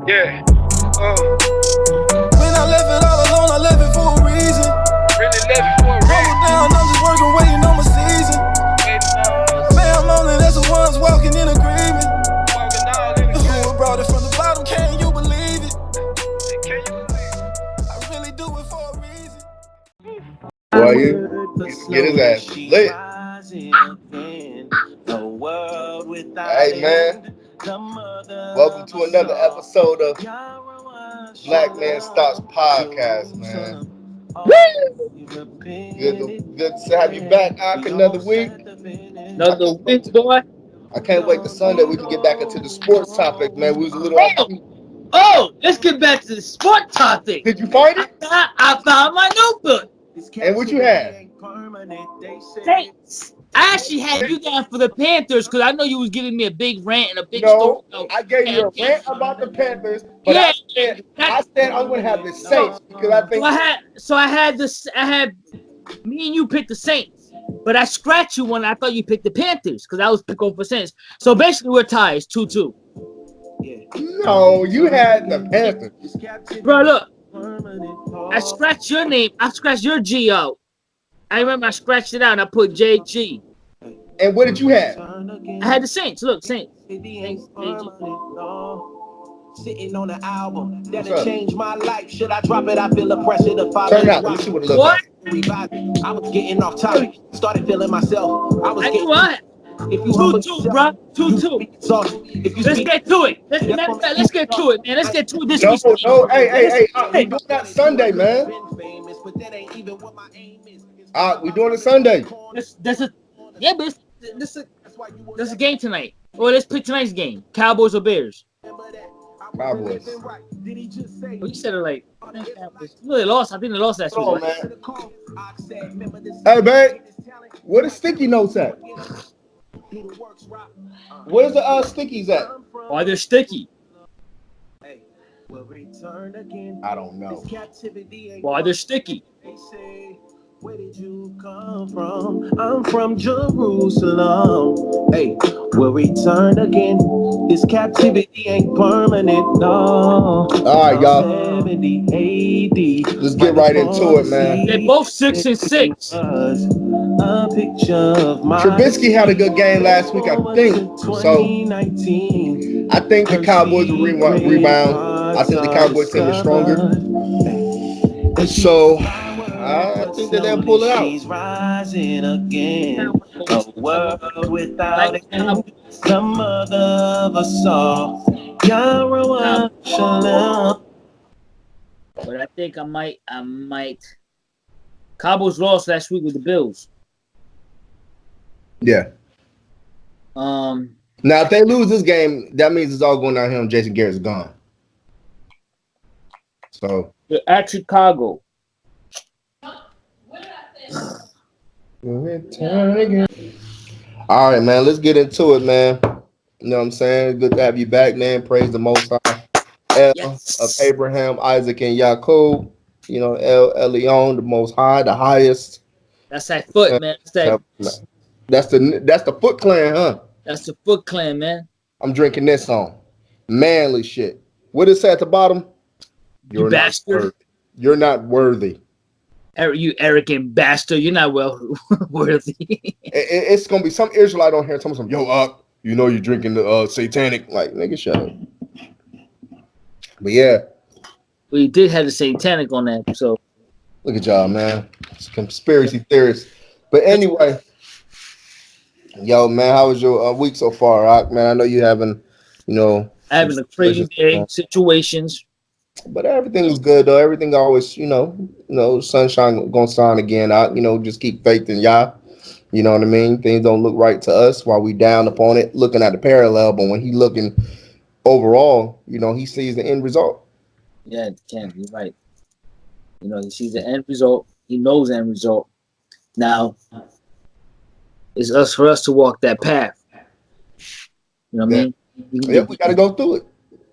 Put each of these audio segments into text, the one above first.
Yeah. When I left it all alone, I left it for a reason. Really left it for a reason. Humble down, I'm just working, waiting on my season. Man, I'm only that's the ones walking in agreement. Who brought it from the bottom? Can you believe it? I really do it for a reason. Boy, you get his ass lit. Hey man, welcome to another episode of Black Man Starts Podcast, man. Good to have you back, Ak, another week. Another week, boy. I can't wait to Sunday we can get back into the sports topic, man. We was a little off. Oh, let's get back to the sport topic. Did you find it? I found my notebook. And what you had? Saints. I actually had you down for the Panthers because I know you was giving me a big rant and a big No, story. I gave you a rant about the Panthers, but Yeah, I said I'm gonna have the Saints because I think I had me and you picked the Saints, but I scratched you when I thought you picked the Panthers because I was picking for Saints. So basically we're tied 2-2. No, you had the Panthers. Bro, look. I scratched your name. I scratched your G out. I remember I scratched it out and I put JG. And what did you have? I had the Saints. Look, Saints. Sitting on the album that'll change my life. Should I drop it? I feel the pressure to follow. Turn it out. Let me see what it looks like. I was getting off topic. Started feeling myself. I was getting. If you 2-2, bro. 2-2. Let's get to it. Let's get to it, man. Let's get to it this week. No. Hey. We doing that Sunday, man. We doing it Sunday. There's a game tonight. Well, let's pick tonight's game. Cowboys or Bears? Cowboys. Well, you said it like no, they lost. I think they lost last week. Man. Hey, babe. Where the sticky notes at? Where's the stickies at? Why they're sticky? I don't know. Why they're sticky? Where did you come from? I'm from Jerusalem. Hey, we'll return again. This captivity ain't permanent, no. All right, y'all. 70 AD. Let's get right into it, man. They're both 6-6. A picture of my Trubisky had a good game last week, I think. So I think the Cowboys will rebound. I think the Cowboys team is stronger. So I think that they'll pull it out. She's rising again. A world without end. The mother of us all. Yahweh Shalom. But I think I might. Cowboys lost last week with the Bills. Yeah. Now, if they lose this game, that means it's all going downhill and Jason Garrett's gone. So they're at Chicago. Return again. All right, man. Let's get into it, man. You know what I'm saying? Good to have you back, man. Praise the Most High. Yes. Of Abraham, Isaac, and Jacob. You know, El Elyon, the Most High, the highest. That's that foot, man. That's the Foot Clan, huh? That's the Foot Clan, man. I'm drinking this song. Manly shit. What is at the bottom? You bastard. You're not worthy. You arrogant bastard. You're not worthy. It's gonna be some Israelite on here telling some, yo, you know you're drinking the satanic. Like, nigga, shut up. But yeah. We did have the satanic on that, so. Look at y'all, man. It's conspiracy theorists. But anyway, yo, man, how was your week so far, Rock? Man, I know you having a crazy day, situations. But everything is good though. Everything always, sunshine gonna shine again. Just keep faith in Yah. You know what I mean? Things don't look right to us while we down upon it, looking at the parallel. But when he looking overall, he sees the end result. Yeah, Ken, you're right. He sees the end result. He knows the end result. Now, it's for us to walk that path. You know what I mean? Yeah, we gotta go through it.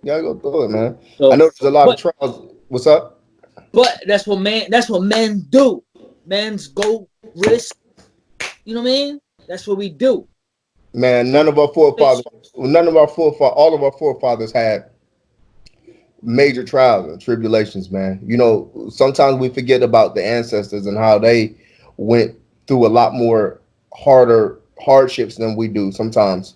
You gotta go through it, man. So, I know there's a lot of trials. What's up? But that's what men do. Men's go risk. You know what I mean? That's what we do. Man, all of our forefathers had major trials and tribulations, man. You know, sometimes we forget about the ancestors and how they went through a lot more harder hardships than we do. Sometimes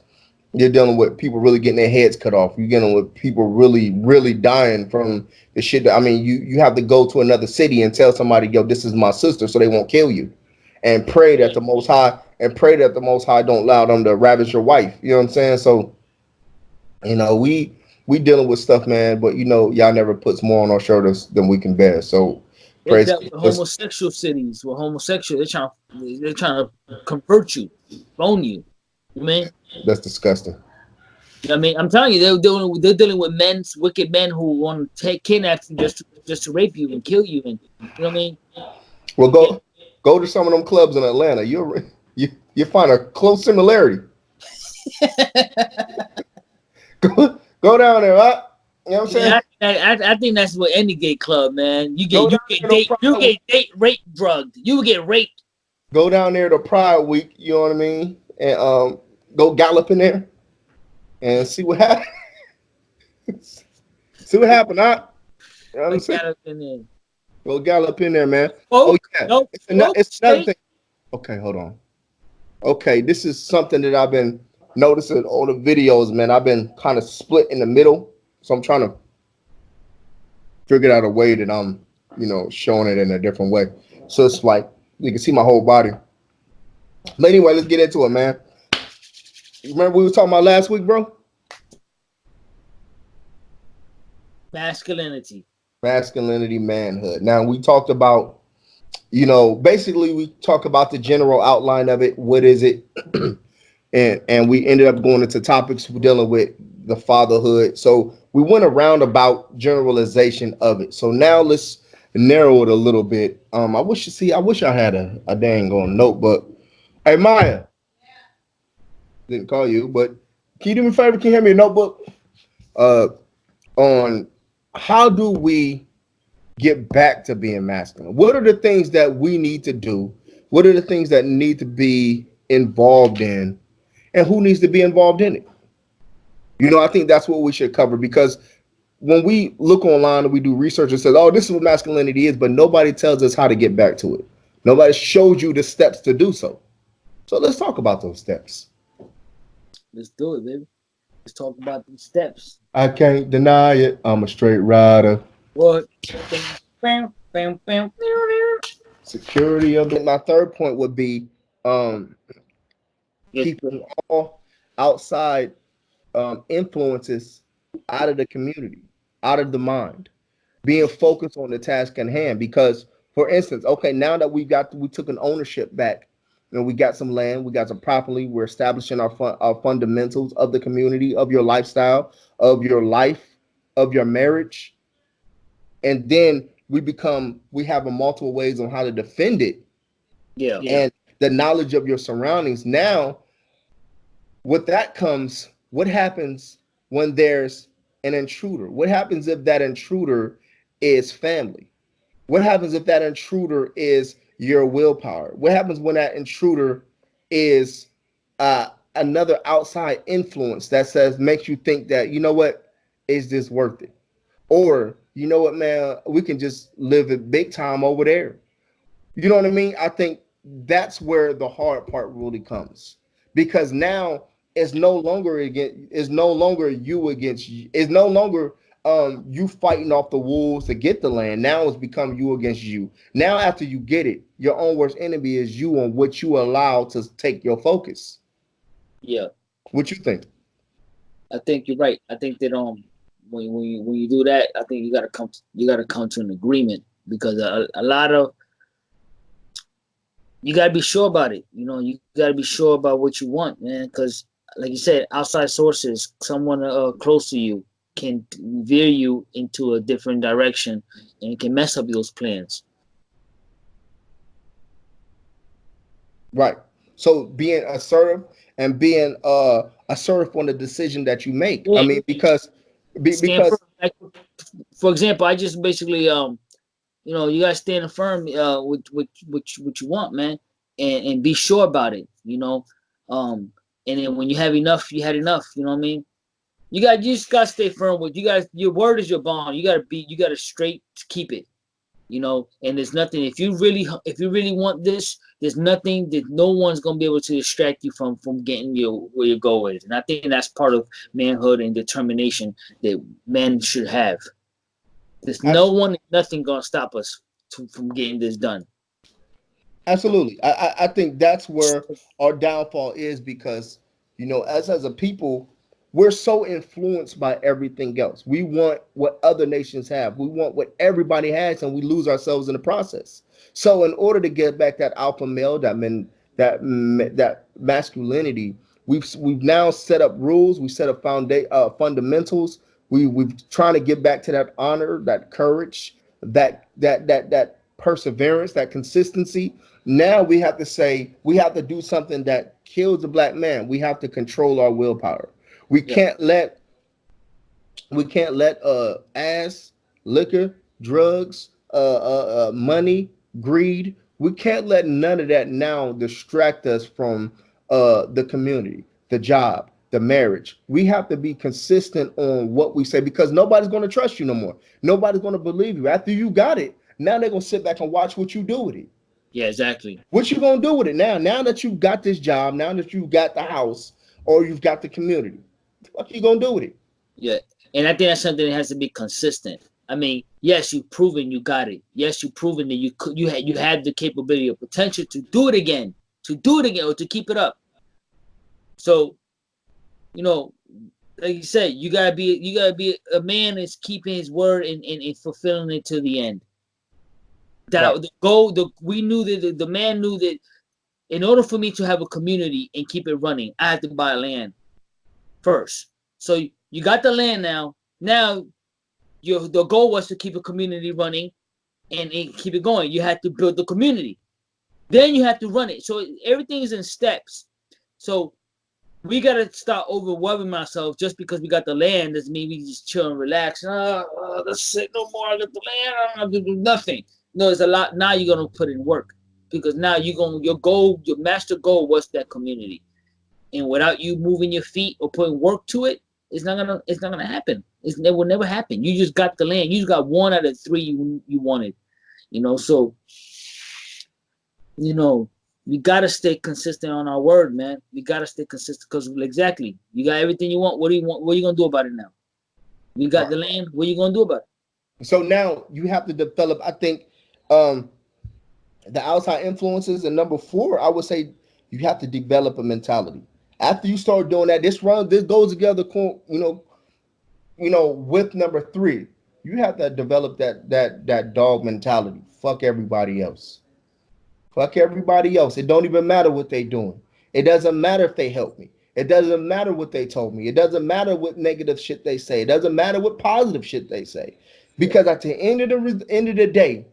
you're dealing with people really getting their heads cut off. You're dealing with people really, really dying from the shit. I mean, you have to go to another city and tell somebody, yo, this is my sister, so they won't kill you, and pray that the Most High don't allow them to ravage your wife. You know what I'm saying? So, you know, we dealing with stuff, man. But you know, y'all never puts more on our shoulders than we can bear. So, They praise. dealt with homosexual cities, with homosexual. They're trying to convert you, bone you. You mean? That's disgusting. I mean, I'm telling you, they're dealing with wicked men who want to kidnap you just to rape you and kill you, and you know what I mean? Well, go to some of them clubs in Atlanta. You find a close similarity. Go down there, right? You know what I'm saying? Yeah, I think that's what any gay club, man. You Go get down there to rape drugged. You get raped. Go down there to Pride Week. You know what I mean? And go gallop in there and see what happens. See what happened, huh? You know what I'm saying? Go gallop in there, man. Oh yeah, it's another thing. Okay, hold on. Okay, this is something that I've been noticing on the videos, man. I've been kind of split in the middle, so I'm trying to figure out a way that I'm, you know, showing it in a different way. So it's like you can see my whole body. But anyway, let's get into it, man. Remember we were talking about last week, bro? Masculinity, manhood. Now we talked about, you know, basically we talk about the general outline of it. What is it? and we ended up going into topics dealing with the fatherhood. So we went around about generalization of it. So now let's narrow it a little bit. I wish I had a dang on notebook. Hey Maya, didn't call you, but can you do me a favor? Can you hand me a notebook? On how do we get back to being masculine? What are the things that we need to do? What are the things that need to be involved in? And who needs to be involved in it? You know, I think that's what we should cover, because when we look online and we do research and says, oh, this is what masculinity is, but nobody tells us how to get back to it. Nobody shows you the steps to do so. So let's talk about those steps. Let's do it, baby. Let's talk about the steps. I can't deny it. I'm a straight rider. What? Security of the. My third point would be keeping all outside influences out of the community, out of the mind, being focused on the task in hand. Because, for instance, okay, now that we took an ownership back, and we got some land, we got some property, we're establishing our fundamentals of the community, of your lifestyle, of your life, of your marriage, and then we have a multiple ways on how to defend it. Yeah. And the knowledge of your surroundings. Now, with that comes, what happens when there's an intruder? What happens if that intruder is family? What happens if that intruder is your willpower? What happens when that intruder is another outside influence that makes you think that, you know what, is this worth it? Or, you know what, man, we can just live it big time over there. You know what I mean? I think that's where the hard part really comes, because now it's no longer you against you. It's no longer you fighting off the wolves to get the land. Now it's become you against you. Now after you get it, your own worst enemy is you, on what you allow to take your focus. Yeah. What you think? I think you're right. I think that when you do that, I think you gotta come to an agreement, because a lot of, you gotta be sure about it. You know, you gotta be sure about what you want, man. Because, like you said, outside sources, someone close to you can veer you into a different direction and can mess up those plans. Right. So being assertive and being assertive on the decision that you make. Yeah. I mean, because like, for example, I just basically you know, you gotta stand firm with what you want, man, and be sure about it, you know. And then when you have enough, you had enough, you know what I mean? You just gotta stay firm with you guys. Your word is your bond. You gotta straight keep it. You know, and there's nothing if you really want this, there's nothing that no one's gonna be able to distract you from getting your where your goal is. And I think that's part of manhood and determination that men should have. There's no one, nothing gonna stop us from getting this done. Absolutely. I think that's where our downfall is because, as a people, we're so influenced by everything else. We want what other nations have. We want what everybody has, and we lose ourselves in the process. So, in order to get back that alpha male, that masculinity, we've now set up rules. We set up fundamentals. We've trying to get back to that honor, that courage, that perseverance, that consistency. Now we have to do something that kills the black man. We have to control our willpower. We Yeah. can't let ass, liquor, drugs, money, greed. We can't let none of that now distract us from the community, the job, the marriage. We have to be consistent on what we say because nobody's going to trust you no more. Nobody's going to believe you. After you got it, now they're going to sit back and watch what you do with it. Yeah, exactly. What you gonna do with it now? Now that you got this job, now that you got the house, or you've got the community, what you gonna do with it? Yeah, and I think that's something that has to be consistent. I mean, yes, you've proven you got it. Yes, you've proven that you had the capability or potential to do it again, or to keep it up. So, you know, like you said, you gotta be a man that's keeping his word and fulfilling it to the end. Right. That the goal, we knew that the man knew that in order for me to have a community and keep it running, I had to buy land first. So you got the land now. Now the goal was to keep a community running and keep it going. You had to build the community. Then you have to run it. So everything is in steps. So we gotta start overwhelming ourselves just because we got the land doesn't mean we just chill and relax. Let's sit no more. I got the land. I don't have to do nothing. No, there's a lot. Now you're gonna put in work because now your master goal was that community. And without you moving your feet or putting work to it, it's not gonna happen. It will never happen. You just got the land. You just got one out of three you wanted. So we gotta stay consistent on our word, man. We gotta stay consistent because exactly, you got everything you want. What do you want? What are you gonna do about it now? You got the land. What are you gonna do about it? So now you have to develop. I think um, the outside influences, and number four, I would say you have to develop a mentality. After you start doing that, this goes together. With number three, you have to develop that dog mentality. Fuck everybody else. Fuck everybody else. It don't even matter what they doing. It doesn't matter if they help me. It doesn't matter what they told me. It doesn't matter what negative shit they say. It doesn't matter what positive shit they say. Because at the end of the day,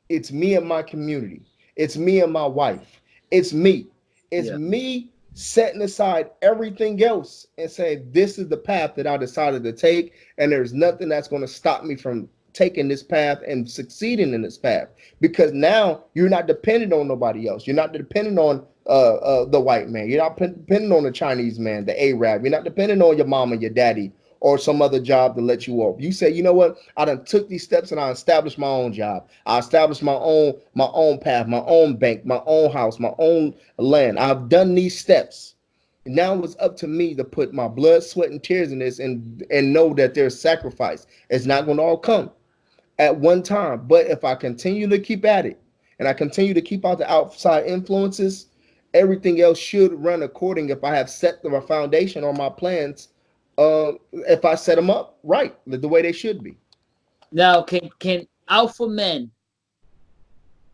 it's me and my community. It's me and my wife. It's me. It's Yeah. me setting aside everything else and saying this is the path that I decided to take, and there's nothing that's going to stop me from taking this path and succeeding in this path because now you're not dependent on nobody else. You're not dependent on the white man. You're not dependent on the Chinese man, the Arab. You're not dependent on your mama, your daddy, or some other job to let you off. You say, you know what? I done took these steps and I established my own job. I established my own path, my own bank, my own house, my own land. I've done these steps. Now it's up to me to put my blood, sweat, and tears in this and know that there's sacrifice. It's not going to all come at one time. But if I continue to keep at it and I continue to keep out the outside influences, everything else should run according if I have set the foundation on my plans, if I set them up right, the way they should be. Now, can alpha men?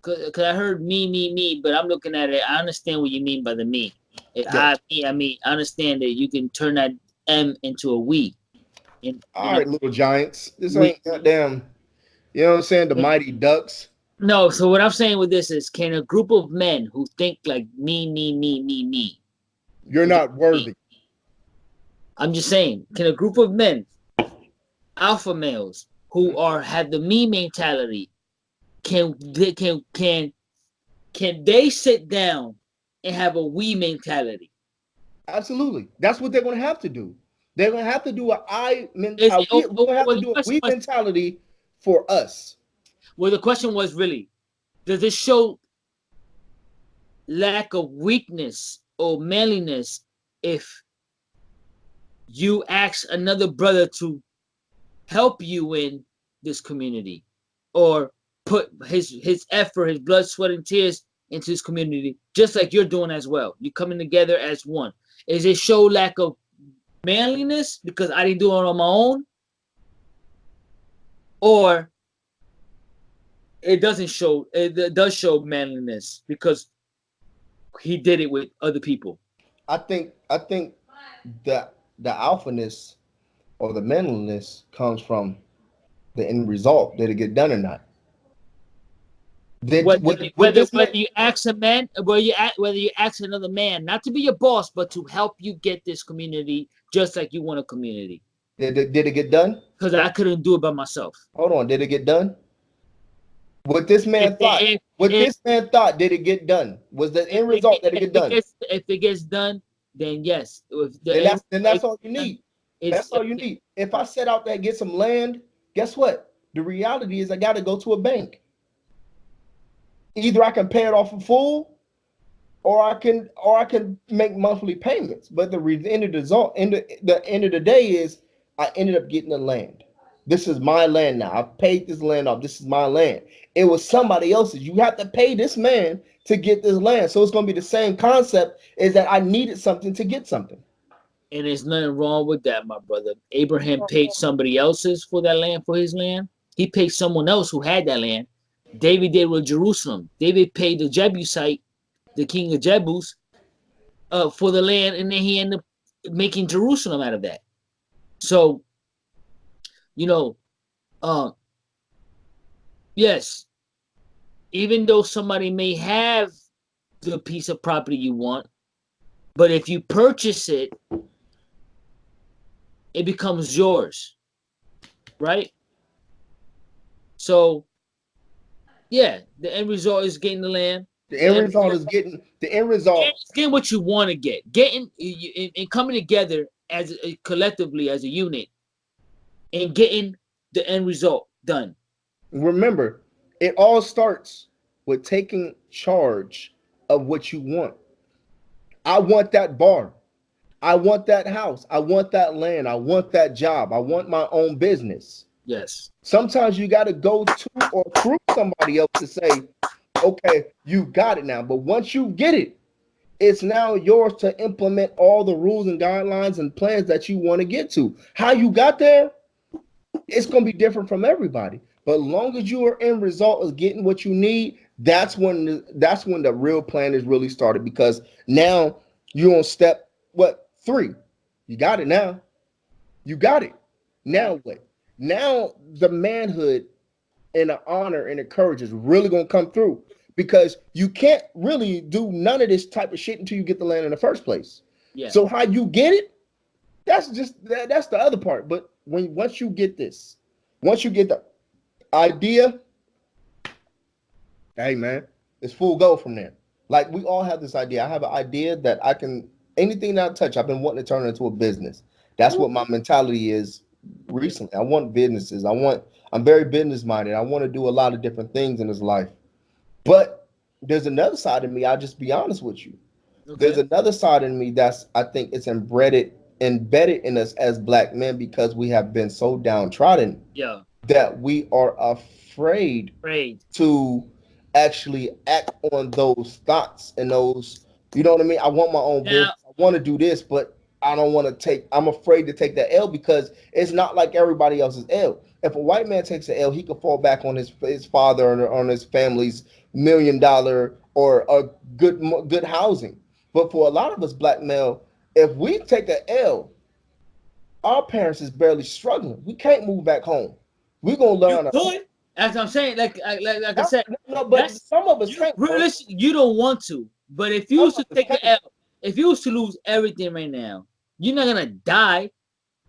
Cause I heard me, but I'm looking at it. I understand what you mean by the me. Yeah. I mean, I understand that you can turn that M into a we. And All right, little giants. This we. ain't goddamn, you know what I'm saying? The mighty ducks. No, so what I'm saying with this is, can a group of men who think like me, You're not worthy. I'm just saying, can a group of men, alpha males, who have the me mentality, can they sit down and have a we mentality? Absolutely. That's what they're going to have to do. They're gonna have to do a I Is mentality. it, oh, We're oh, gonna have well, to the do a question we was, mentality for us. the question was really, does it show lack of weakness or manliness if you ask another brother to help you in this community, or put his effort, his blood, sweat, and tears into this community, just like you're doing as well? You coming together as one. Is it show lack of manliness because I didn't do it on my own, or it doesn't show? It does show manliness because he did it with other people. I think the alphaness or the manliness comes from the end result. Did it get done or not? Did with Whether this man you ask a man, whether you ask another man not to be your boss, but to help you get this community just like you want a community. did it get done? Because I couldn't do it by myself. Hold on, did it get done? What this If man thought, if what if this man thought, did it get done? Was the end result that it get done? if it gets done, then yes. If the Then end that's result all you gets done, need. it's That's all you need. If I set out there and get some land, guess what? The reality is I got to go to a bank. Either I can pay it off in full, or I can make monthly payments. But the end of the result, the end of the day is I ended up getting the land. This is my land now. I paid this land off. This is my land. It was somebody else's. You have to pay this man to get this land. So it's going to be the same concept. Is that I needed something to get something. and there's nothing wrong with that, my brother. Abraham paid somebody else's for that land, for his land. He paid someone else who had that land. David did with Jerusalem. David paid the Jebusite, the king of Jebus, for the land, and then he ended up making Jerusalem out of that. So, you know, uh, yes, even though somebody may have the piece of property you want, but if you purchase it, it becomes yours, right? So, yeah, the end result is getting the land. The end result is getting the end result. Getting what you want to get, getting and coming together as collectively as a unit, and getting the end result done. Remember, it all starts with taking charge of what you want. I want that bar. I want that house. I want that land. I want that job. I want my own business. Yes. Sometimes you got to go to or through somebody else to say, okay, you got it now. But once you get it, it's now yours to implement all the rules and guidelines and plans that you want to get to. How you got there, it's going to be different from everybody. But long as your end result is getting what you need, that's when the real plan is really started. Because now you're on step what 3? You got it now. You got it. Now what? Now the manhood and the honor and the courage is really gonna come through, because you can't really do none of this type of shit until you get the land in the first place. Yeah. So how you get it, that's the other part. But once you get this, once you get the idea, hey man, it's full go from there. Like we all have this idea. I have an idea that I can anything that I touch, I've been wanting to turn it into a business. That's what my mentality is recently. I want businesses. I'm very business minded. I want to do a lot of different things in this life. But there's another side of me, I'll just be honest with you. There's Okay. another side in me that's I think it's embedded in us as black men, because we have been so downtrodden Yeah. that we are afraid Great. to actually act on those thoughts and those, you know what I mean? I want my own Now, business. I want to do this, but I don't want to I'm afraid to take that L, because it's not like everybody else's L. If a white man takes an L, he could fall back on his father or on his family's $1 million or a good housing. But for a lot of us black male, if we take an L, our parents is barely struggling. We can't move back home. We're gonna you learn. could, as I'm saying, like I No, said, no, but that's some of us you. can't, bro. Realistically, you don't want to. But if you Some was of to us take the can't. L, if you was to lose everything right now, you're not gonna die.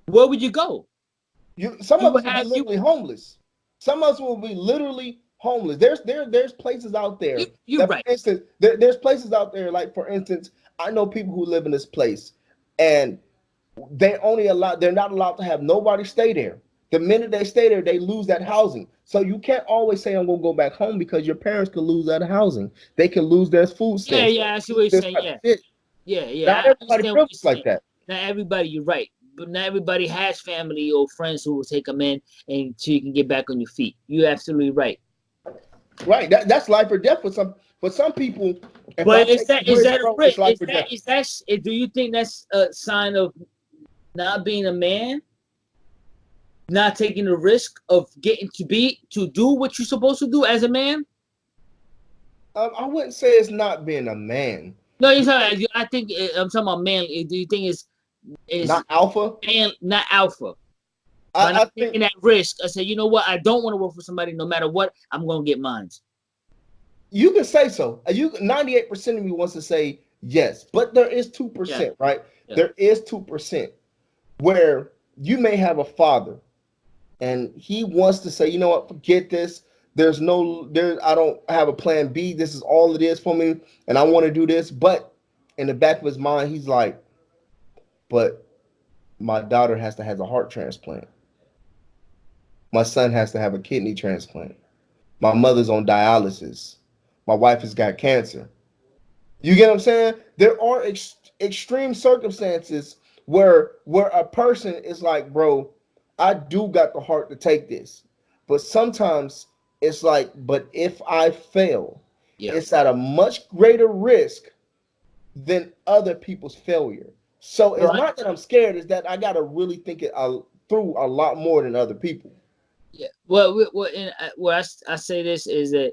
Where would you go? Some You of would us will be have literally homeless. Some of us will be literally homeless. There's places out you. there You're that, right. for instance, there's places out there, like for instance, I know people who live in this place, and they're not allowed to have nobody stay there. The minute they stay there, they lose that housing. So you can't always say I'm gonna go back home because your parents could lose that housing. They can lose their food Yeah, stamps. yeah, I see what you're This saying. type of Yeah, shit. yeah, yeah. Not I everybody understand what you're privileged like saying. that. Not everybody, you're right, but not everybody has family or friends who will take them in and so you can get back on your feet. You're absolutely right. Right. That's life or death for some people. If I But take the is risk, that a bro, risk? it's life or death. Do you think that's a sign of not being a man, not taking the risk of getting to do what you're supposed to do as a man? I wouldn't say it's not being a man. No, I think I'm talking about man. Do you think is Not alpha. man not alpha by I not think taking that risk? I say, you know what? I don't want to work for somebody. No matter what, I'm gonna get mine. you can say so. 98% of me wants to say yes, but there is Yeah, 2%, right? yeah. There is 2% where you may have a father and he wants to say, you know what, forget this. I don't have a plan B. This is all it is for me, and I want to do this. But in the back of his mind, he's like, but my daughter has to have a heart transplant. My son has to have a kidney transplant. My mother's on dialysis. My wife has got cancer. You get what I'm saying? There are extreme circumstances where a person is like, bro, I do got the heart to take this. But sometimes it's like, but if I fail, Yeah. it's at a much greater risk than other people's failure. So it's Right. not that I'm scared, it's that I gotta really think it through a lot more than other people. Yeah. Well, I say this is that,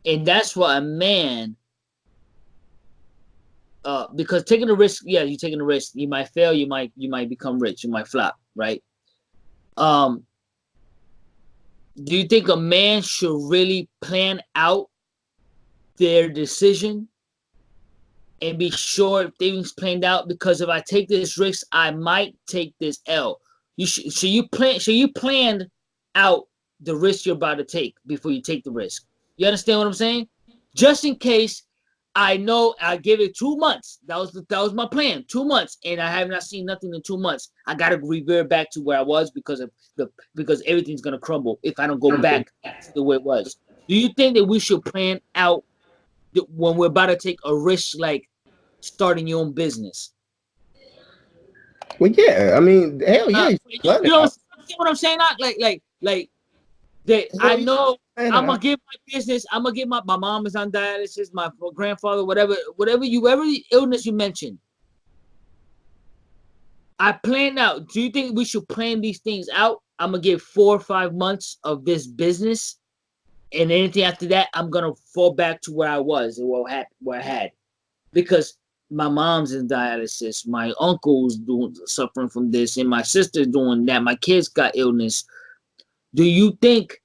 and that's why a man, because taking a risk, yeah, you're taking a risk. You might fail. You might become rich. You might flop. Right. Um. Do you think a man should really plan out their decision and be sure if things planned out? Because if I take this risk, I might take this L. Should you planned out the risk you're about to take before you take the risk? You understand what I'm saying? Just in case I know I give it 2 months. That was my plan. 2 months, and I have not seen nothing in 2 months. I gotta revert back to where I was because everything's gonna crumble if I don't go back to the way it was. Do you think that we should plan out when we're about to take a risk like starting your own business? Well, yeah, I mean, hell yeah, you You plan it know out. what I'm saying? Like that. I Hell yeah, know plan it I'm gonna out. give my business. I'm gonna give my mom is on dialysis. My grandfather, whatever illness you mentioned. I planned out. Do you think we should plan these things out? I'm gonna give 4 or 5 months of this business, and anything after that, I'm gonna fall back to where I was and what I had, because my mom's in dialysis, my uncle's suffering from this, and my sister's doing that. My kids got illness. Do you think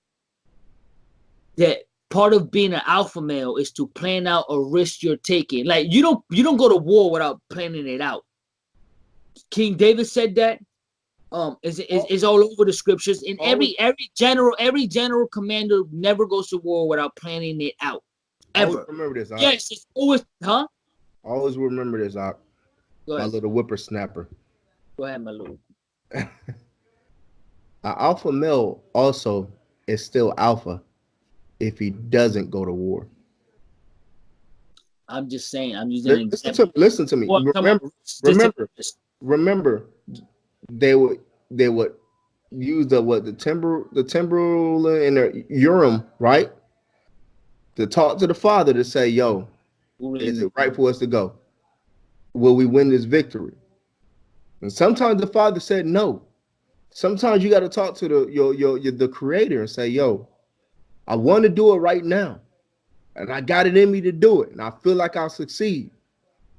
that part of being an alpha male is to plan out a risk you're taking? Like you don't go to war without planning it out. King David said that. Is all over the scriptures. And Always, every general commander never goes to war without planning it out. always Ever. remember this, Op. Yes, it's always Always remember this, Op. Go My ahead. little whippersnapper. Go ahead, my little. An alpha male also is still alpha if he doesn't go to war. I'm just saying. I'm using an Listen example. to me. Listen to me. Well, come on. Remember, remember. They would use the timberland and the urim, right, to talk to the father to say, "Yo, is it right for us to go? Will we win this victory?" And sometimes the father said no. Sometimes you got to talk to the creator and say, "Yo, I want to do it right now, and I got it in me to do it, and I feel like I'll succeed.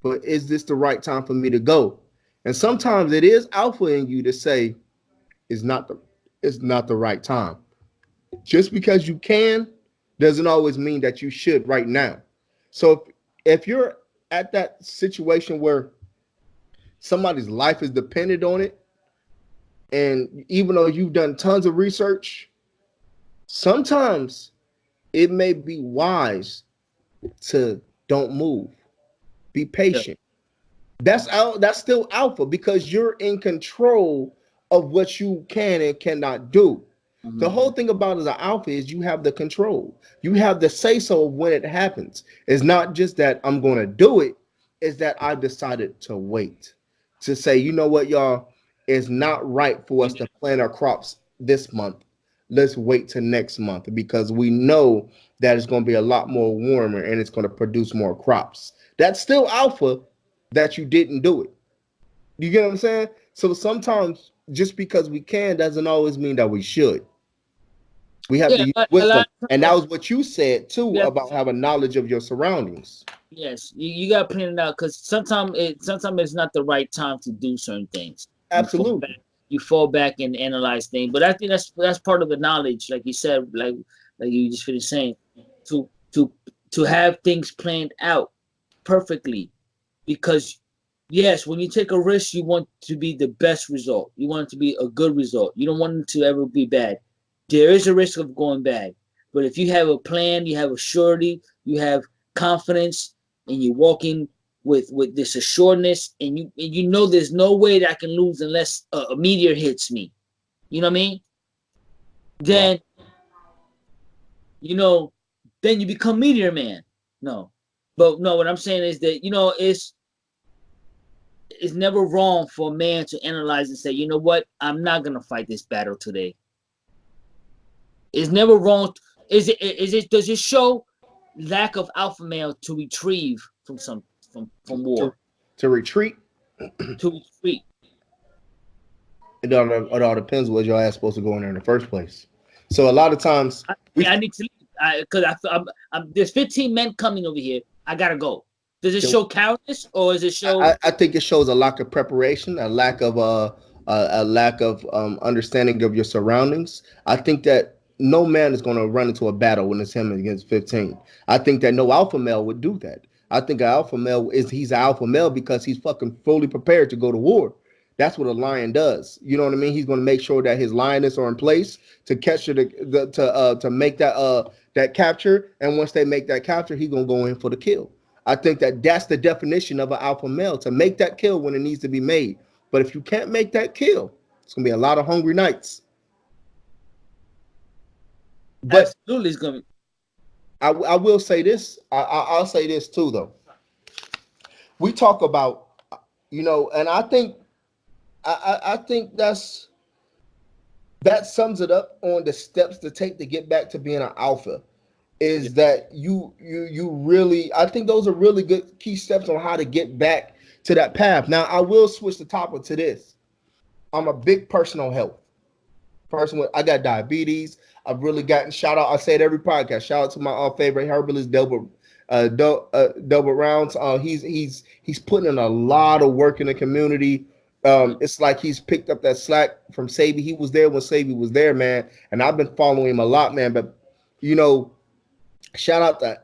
But is this the right time for me to go?" And sometimes it is alpha in you to say it's not the right time. Just because you can doesn't always mean that you should right now. So if you're at that situation where somebody's life is dependent on it, and even though you've done tons of research, sometimes it may be wise to don't move. Be Yeah. patient. That's still alpha because you're in control of what you can and cannot do. The Mhm. whole thing about as an alpha is you have the control. You have the say so of when it happens. It's not just that I'm going to do it, it's that I've decided to wait. To say, you know what, y'all, it's not right for us to plant our crops this month. Let's wait till next month because we know that it's going to be a lot more warmer and it's going to produce more crops. That's still alpha that you didn't do it. You get what I'm saying? So sometimes just because we can doesn't always mean that we should. We have to Yeah, use a wisdom. lot of And that times was what you said you too have, about having knowledge of your surroundings. yes, you got to plan it out because sometimes it's not the right time to do certain things. You fall back, Absolutely. you fall back and analyze things. But I think that's part of the knowledge, like you said, like you just finished saying, to to to have things planned out perfectly. Because yes, when you take a risk, you want to be the best result. You want it to be a good result. You don't want it to ever be bad. There is a risk of going bad, but if you have a plan, you have a surety, you have confidence, and you're walking with this assuredness, and you know there's no way that I can lose unless a meteor hits me. You know what I mean? Right. Then you know, then you become meteor man. No, but no, what I'm saying is that it's never wrong for a man to analyze and say, you know what, I'm not gonna fight this battle today. It's never wrong. Does it show lack of alpha male to retrieve from from To, war? to retreat, To retreat. it all depends what your ass supposed to go in there in the first place. So a lot of times we I need to leave because there's 15 men coming over here. I gotta go. Does it show cowardice or does it show I think it shows a lack of preparation, a lack of understanding of your surroundings. I think that no man is going to run into a battle when it's him against 15. I think that no alpha male would do that. I think an alpha male he's an alpha male because he's fucking fully prepared to go to war. That's what a lion does. You know what I mean? He's going to make sure that his lioness are in place to catch to make that capture. And once they make that capture, he's going to go in for the kill. I think that that's the definition of an alpha male to make that kill when it needs to be made. But if you can't make that kill, it's gonna be a lot of hungry nights. But absolutely is gonna I will say this. I'll say this too, though. We talk about, and I think I think that sums it up on the steps to take to get back to being an alpha. be? Is that you really? I think those are really good key steps on how to get back to that path. Now I will switch the topic to this. I'm a big personal health person. I got diabetes. I've really gotten shout out. I say it every podcast. Shout out to my favorite herbalist, Double Rounds. He's putting in a lot of work in the community. It's like he's picked up that slack from Sabi. He was there when Sabi was there, man, and I've been following him a lot, man. But you know, shout out to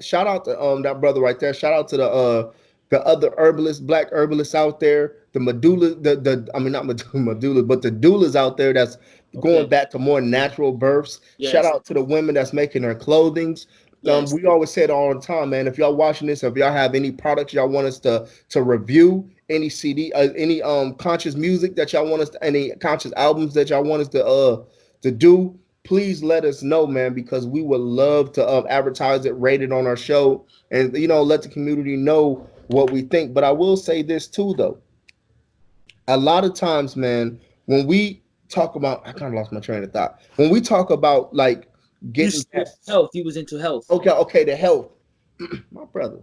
that brother right there. Shout out to the other herbalists, black herbalists out there, the medulla, the I mean not medulla, but the doulas out there that's going Okay. back to more natural births. Shout Yes. out to the women that's making their clothings. Yes. We always say it all the time, man. If y'all watching this, if y'all have any products y'all want us to review, any CD, any conscious music that y'all want us to, any conscious albums that y'all want us to do, please let us know, man, because we would love to advertise it, rate it on our show, and let the community know what we think. But I will say this too, though. A lot of times, man, when we talk about, I kind of lost my train of thought. When we talk about like You getting was health. You was into health. okay, the health, my brother,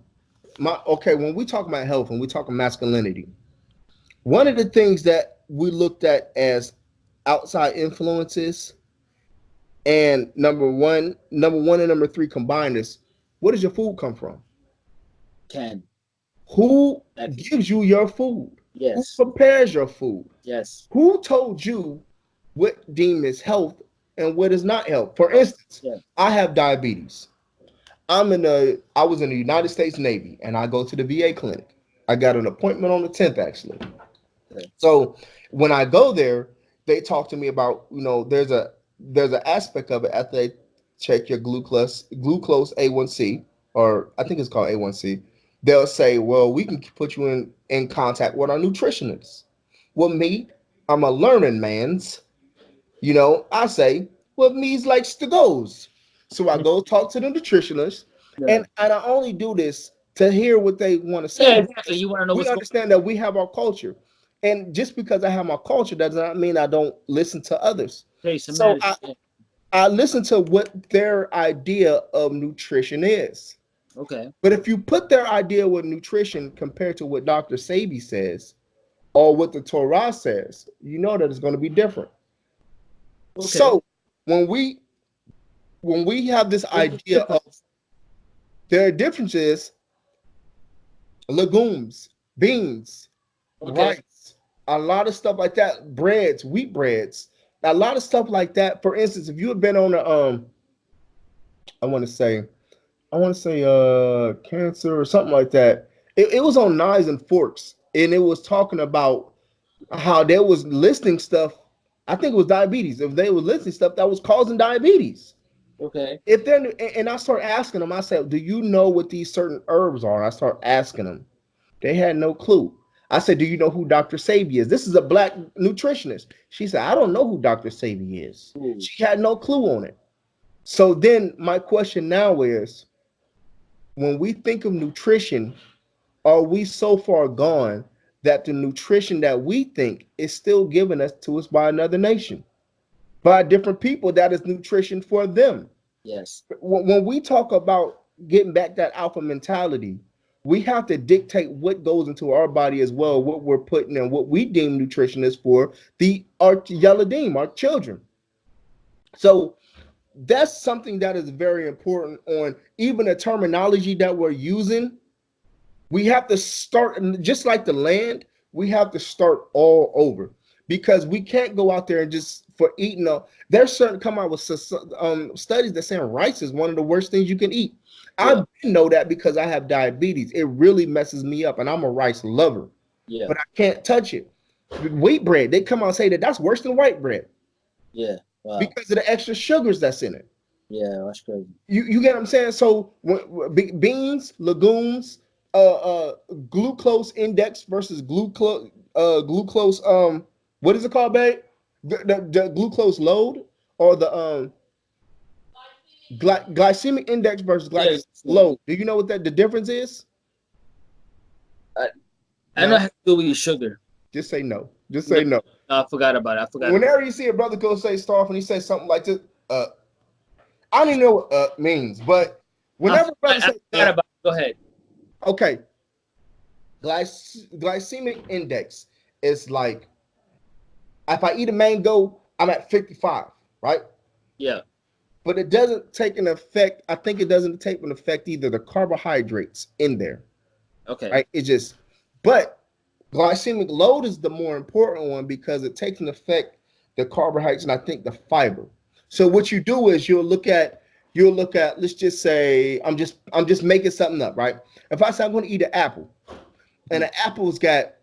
my okay. When we talk about health, when we talk about masculinity, one of the things that we looked at as outside influences and number one and number three combined is where does your food come from? Can Who exactly. gives you your food? Who Yes. prepares your food? Yes. Who told you what deemed as health and what is not health? For instance, Yeah. I have diabetes. I was in the United States Navy and I go to the VA clinic. I got an appointment on the 10th actually. Okay. So when I go there, they talk to me about, there's an aspect of it after they check your glucose A1C, or I think it's called A1C. they'll say, well, we can put you in contact with our nutritionist. Well, me, I'm a learning man's. I say, well, me's likes to goes. So I go talk to the nutritionist, Yeah. and I only do this to hear what they want to Yeah, say. exactly. You want to know We what's going understand that we have our culture. And just because I have my culture does not mean I don't listen to others. on. Hey, So semantics. I listen to what their idea of nutrition is. Okay. But if you put their idea with nutrition compared to what Dr. Sabi says or what the Torah says, you know that it's going to be different. Okay. So when we have this What's the idea of difference? their differences, legumes, beans, Okay. rice, a lot of stuff like that, breads, wheat breads, a lot of stuff like that. For instance, if you had been on a I want to say cancer or something like that. It was on knives and forks, and it was talking about how they was listing stuff. I think it was diabetes. If they were listing stuff that was causing diabetes. Okay. If they're and I start asking them, I said, "Do you know what these certain herbs are?" And I start asking them. They had no clue. I said, "Do you know who Dr. Sabi is?" This is a black nutritionist. She said, "I don't know who Dr. Sabi is." Ooh. She had no clue on it. So then my question now is, when we think of nutrition, are we so far gone that the nutrition that we think is still given us to us by another nation, by different people that is nutrition for them? Yes. When we talk about getting back that alpha mentality, we have to dictate what goes into our body as well, what we're putting and what we deem nutrition is for our Yeladim, our children. So that's something that is very important on even the terminology that we're using. We have to start, just like the land, we have to start all over because we can't go out there and just for eating. There's certain come out with studies that saying rice is one of the worst things you can eat. Yeah. I know that because I have diabetes. It really messes me up, and I'm a rice lover, Yeah. but I can't touch it. Wheat bread, they come out and say that that's worse than white bread Yeah. Wow. because of the extra sugars that's in it. Yeah. That's crazy. You get what I'm saying? So beans, legumes, glucose index versus glucose what is it called, babe? The glucose load or the glycemic index versus Yeah. glycemic load. Do you know what the difference is? I, I know No, how to do with your sugar. just say no. Just No, say no. I forgot about it. I forgot. Whenever you see a brother go say stuff and he says something like this, I don't even know what means, but whenever brother I says forgot about it. Go ahead. okay, glycemic index is like if I eat a mango, I'm at 55, right? Yeah. But it doesn't take an effect. I think it doesn't take an effect either the carbohydrates in there, Okay. right? It just, but glycemic load is the more important one because it takes an effect the carbohydrates and I think the fiber. So what you do is you'll look at let's just say I'm just making something up, right? If I say I'm going to eat an apple and an apple's got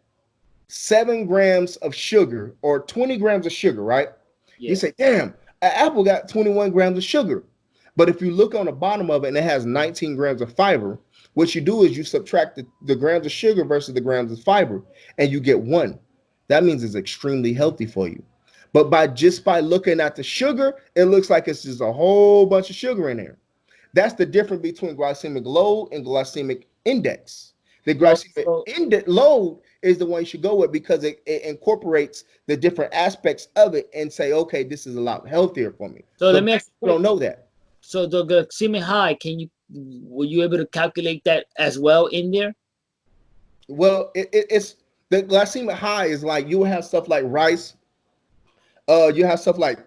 7 grams of sugar or 20 grams of sugar, right? You Yeah. say, damn, an apple got 21 grams of sugar. But if you look on the bottom of it and it has 19 grams of fiber, what you do is you subtract the grams of sugar versus the grams of fiber and you get one. That means it's extremely healthy for you. But by looking at the sugar, it looks like it's just a whole bunch of sugar in there. That's the difference between glycemic load and glycemic index. The glycemic So load is the one you should go with because it incorporates the different aspects of it and say, okay, this is a lot healthier for me. so let But me ask you you. don't know that. So the glycemic high, were you able to calculate that as well in there? Well, it's the glycemic high is like you will have stuff like rice, you have stuff like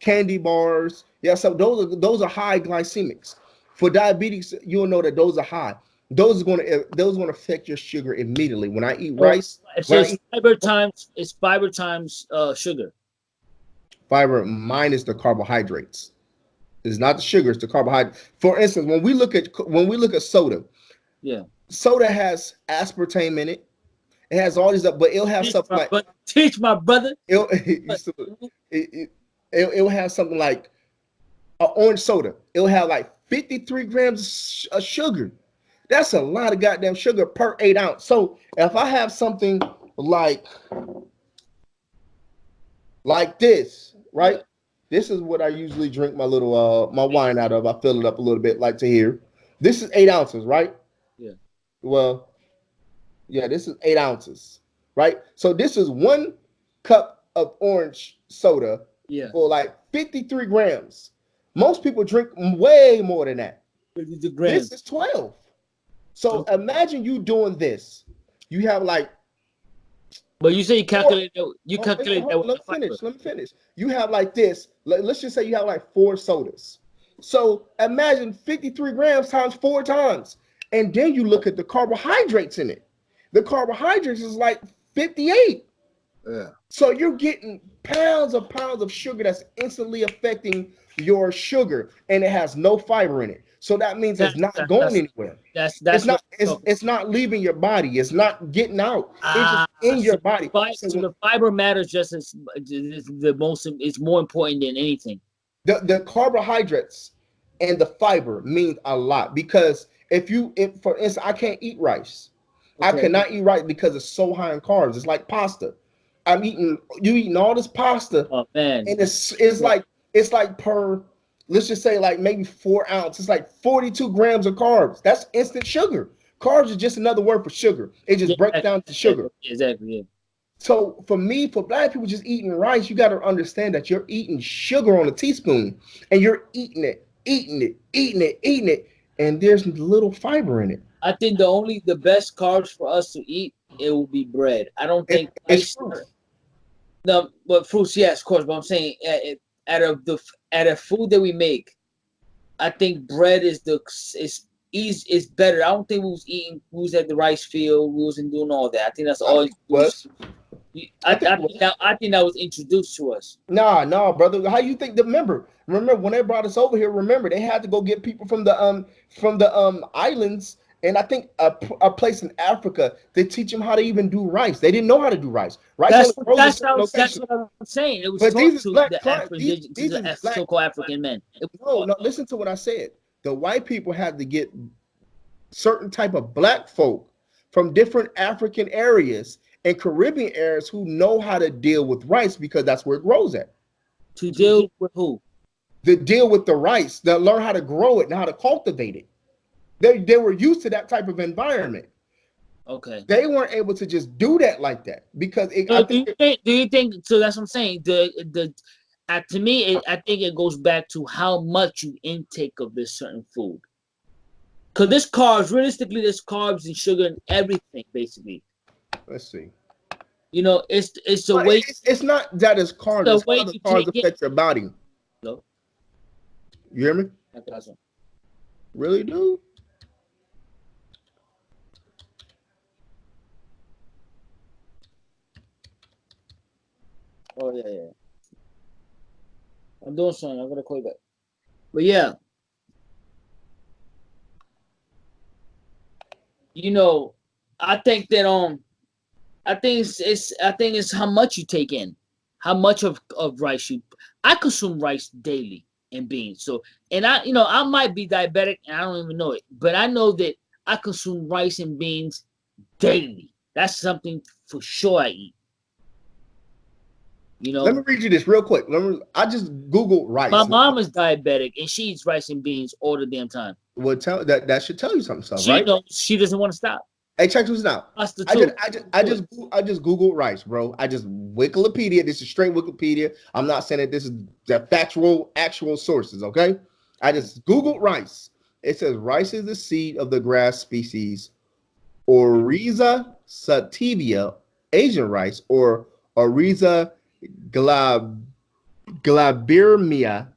candy bars. Yeah, so those are high glycemics. For diabetes, you'll know that those are high. Those are going to affect your sugar immediately. When I eat So rice, so when I it's eat fiber times sugar. fiber minus the carbohydrates, it's not the sugar, it's the carbohydrate. For instance, when we look at soda, Yeah. soda has aspartame in it. It has all these up, but it'll have Teach something my like brother. Teach my brother. it'll But it'll have something like orange soda. It'll have like 53 grams of sugar. That's a lot of goddamn sugar per 8 ounce. So if I have something like this, right? Yeah. This is what I usually drink my little my wine out of. I fill it up a little bit, like to here. This is 8 ounces, right? Yeah. Well, yeah, this is 8 ounces, right? So this is 1 cup of orange soda Yeah. for like 53 grams. Most people drink way more than that. 52 This grams. is 12. So Okay. imagine you doing this. You have like But you say you four. calculate that. You calculate that with Let the me fiber. finish. Let me finish. You have like this. Let's just say you have like 4 sodas. So imagine 53 grams times 4 times. And then you look at the carbohydrates in it. The carbohydrates is like 58. Yeah. So you're getting pounds of sugar that's instantly affecting your sugar, and it has no fiber in it. So that means it's That's not that's going that's anywhere. that's It's that's what not. I'm talking. It's not leaving your body. It's not getting out. It's just Ah, in your body. So so the fiber matters just as is the most. It's more important than anything. the carbohydrates and the fiber means a lot because if for instance I can't eat rice. I Okay. cannot eat rice because it's so high in carbs. It's like pasta. You eating all this pasta, Oh man. and it's like per, let's just say like maybe 4 ounces. It's like 42 grams of carbs. That's instant sugar. Carbs is just another word for sugar. It Yeah. just breaks down to sugar. Exactly. Yeah. So for me, for black people just eating rice, you got to understand that you're eating sugar on a teaspoon, and you're eating it, eating it, eating it, eating it, and there's little fiber in it. I think the best carbs for us to eat it will be bread. I don't think It's rice. fruit. No, but fruits, yes, of course. But I'm saying out of the out of food that we make, I think bread is better. I don't think we was at the rice field, we wasn't doing all that. I think that's I all think it was. I think it was. I think that was introduced to us. Nah, brother. How you think? Remember when they brought us over here? Remember they had to go get people from the islands, and I think a place in Africa. They teach them how to even do rice. They didn't know how to do rice. Rice only grows in certain That's locations. what I'm saying. It was But taught these is to black the clients. African to These the is black. so-called African men. It was No, taught. no. Listen to what I said. The white people had to get certain type of black folk from different African areas and Caribbean areas who know how to deal with rice because that's where it grows at. To deal with who? To deal with the rice, that learn how to grow it and how to cultivate it. They were used to that type of environment. Okay. They weren't able to just do that like that because So do you think? So that's what I'm saying. To me, I think it goes back to how much you intake of this certain food. Because this carbs, realistically, there's carbs and sugar and everything, basically. let's see. You know, it's the But way it's not that it's carbs, the it's way how the you carbs take it. affect your body. No, You hear me? Really, dude? Oh yeah. I'm doing something. I'm gonna call you back. But yeah, you know, I think that I think it's how much you take in, how much of rice you. I consume rice daily and beans. So and I might be diabetic and I don't even know it, but I know that I consume rice and beans daily. That's something for sure I eat. You Let me know, read you this real quick. I just Googled my rice. mom is diabetic and she eats rice and beans all the damn time. Well, that should tell you something, stuff, She right? knows she doesn't want to stop. Hey, check this out. That's the truth. I just Googled rice, bro. I just Wikipedia. This is straight Wikipedia. I'm not saying that this is the factual, actual sources. Okay, I just Googled rice. It says rice is the seed of the grass species Oryza sativia, Asian rice, or Oryza glab, glaberrima,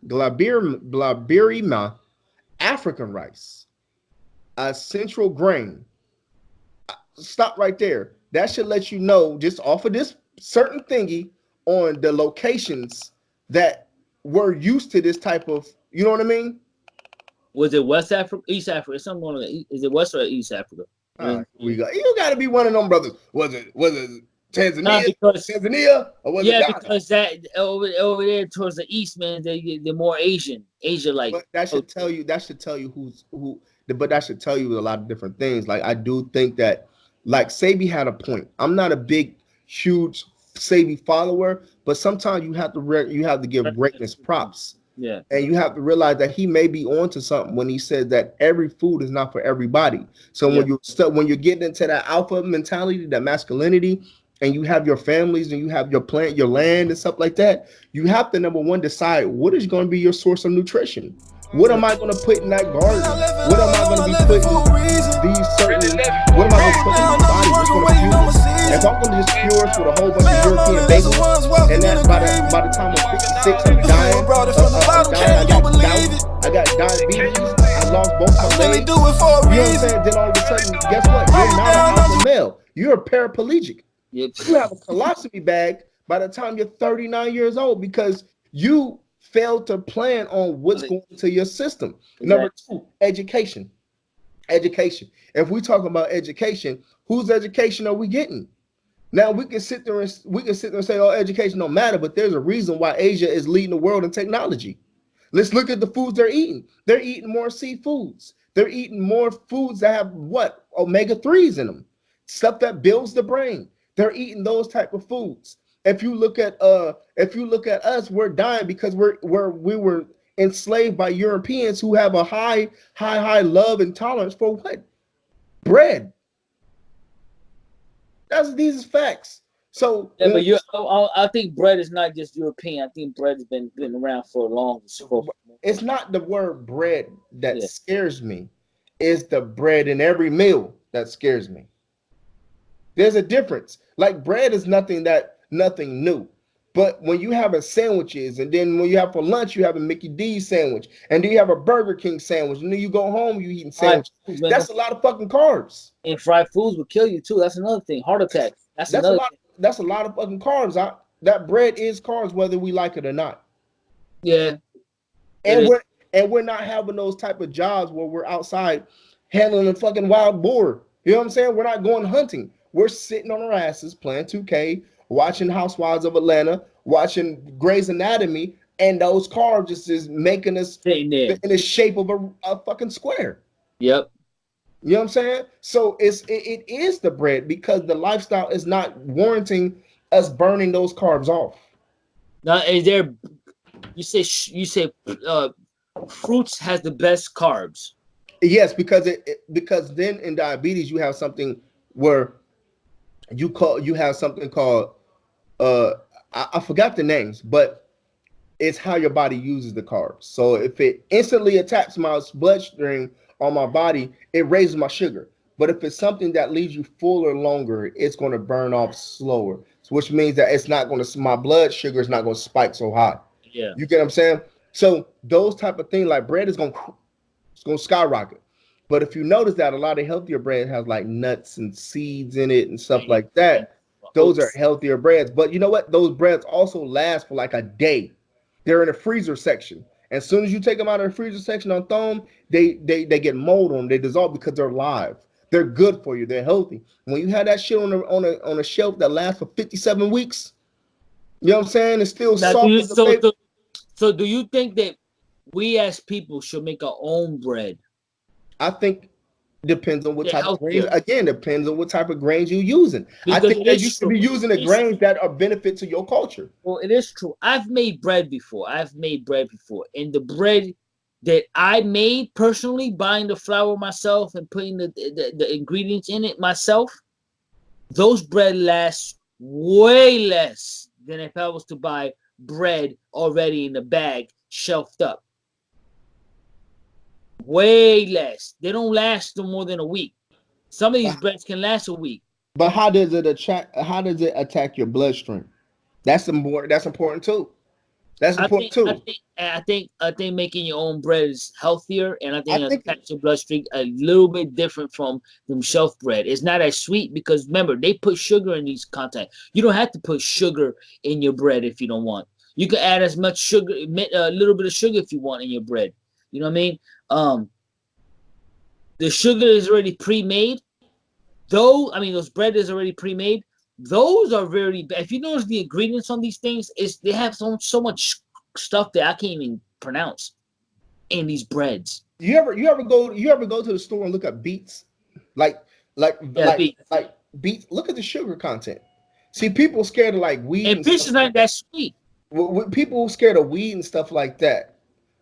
African rice, a central grain. Stop right there. That should let you know just off of this certain thingy on the locations that were used to this type of, you know what I mean? Was it West Africa, East Africa? Something on is it West or East Africa? All right, we go. You got to be one of them brothers. Was it Not because Tanzania, or was it yeah, Ghana? because that over there towards the east, man, they're more Asia like. But that should tell you. That should tell you who. But that should tell you a lot of different things. Like I do think that, like Sabi had a point. I'm not a big, huge Sabi follower, but sometimes you have to you have to give greatness props. Yeah. And you have to realize that he may be onto something when he says that every food is not for everybody. So when you're getting into that alpha mentality, that masculinity, and you have your families and you have your land and stuff like that, you have to number one decide what is going to be your source of nutrition. What am I going to put in that garden? What am I going to be putting these certain? What am I going to put in my body? What's going to fuel it? If I'm going to just cure us with a whole bunch of European bagels, and that by the time I'm 56, I'm dying. I got diabetes. I lost both my legs. You know what I'm saying? Then all of a sudden, guess what? You're not an alpha male. You're a paraplegic. Yep. You have a colostomy bag by the time you're 39 years old because you failed to plan on what's going into your system. Exactly. Number two, education. Education. If we talk about education, whose education are we getting? Now we can sit there and say, "Oh, education don't matter," but there's a reason why Asia is leading the world in technology. Let's look at the foods they're eating. They're eating more seafoods. They're eating more foods that have what? Omega-3s in them. Stuff that builds the brain. They're eating those type of foods. If you look at us, we're dying because we were enslaved by Europeans who have a high love and tolerance for what? Bread. These are facts. So yeah, but I think bread is not just European. I think bread has been around for a long. It's not the word bread that scares me. It's the bread in every meal that scares me. There's a difference. Like bread is nothing new. But when you have sandwiches, and then when you have for lunch, you have a Mickey D's sandwich, and then you have a Burger King sandwich, and then you go home, you eating sandwiches. That's a lot of fucking carbs. And fried foods will kill you too. That's another thing. Heart attack. That's a lot of fucking carbs. That bread is carbs, whether we like it or not. Yeah. And we're not having those type of jobs where we're outside handling a fucking wild boar. You know what I'm saying? We're not going hunting. We're sitting on our asses playing 2K, watching Housewives of Atlanta, watching Grey's Anatomy, and those carbs just is making us in the shape of a fucking square. Yep. You know what I'm saying? So it is the bread because the lifestyle is not warranting us burning those carbs off. Now, is there? You say fruits has the best carbs. Yes, because because then in diabetes you have something where you have something called I forgot the names, but it's how your body uses the carbs. So if it instantly attacks my bloodstream on my body, it raises my sugar. But if it's something that leaves you fuller longer, it's going to burn off slower. So which means that it's not going to, my blood sugar is not going to spike so high. Yeah. You get what I'm saying? So those type of things like bread is going to skyrocket. But if you notice that a lot of healthier bread has like nuts and seeds in it and stuff like that, those are healthier breads. But you know what? Those breads also last for like a day. They're in the freezer section. As soon as you take them out of the freezer section on thumb, they get mold on them. They dissolve because they're live. They're good for you. They're healthy. When you have that shit on a shelf that lasts for 57 weeks, you know what I'm saying? It's still soft. So do you think that we as people should make our own bread? I think depends on what type of grains. Again, depends on what type of grains you're using. Because I think that you should be using the grains that are benefit to your culture. Well, it is true. I've made bread before. And the bread that I made personally, buying the flour myself and putting the ingredients in it myself, those bread last way less than if I was to buy bread already in the bag, shelved up. Way less. They don't last no more than a week. Some of these breads can last a week. But how does it attack your bloodstream? That's important too. I think making your own bread is healthier, and I think it attacks your bloodstream a little bit different from them shelf bread. It's not as sweet because remember they put sugar in these content. You don't have to put sugar in your bread if you don't want. You can add as much sugar, a little bit of sugar if you want in your bread. You know what I mean? The sugar is already pre-made. Those bread is already pre-made. those are very bad. If you notice the ingredients on these things, they have so much stuff that I can't even pronounce in these breads. You ever go to the store and look at beets, like like Yeah, like beets? Look at the sugar content. See, people scared of like weed and and fish is stuff. not that sweet. People scared of weed and stuff like that,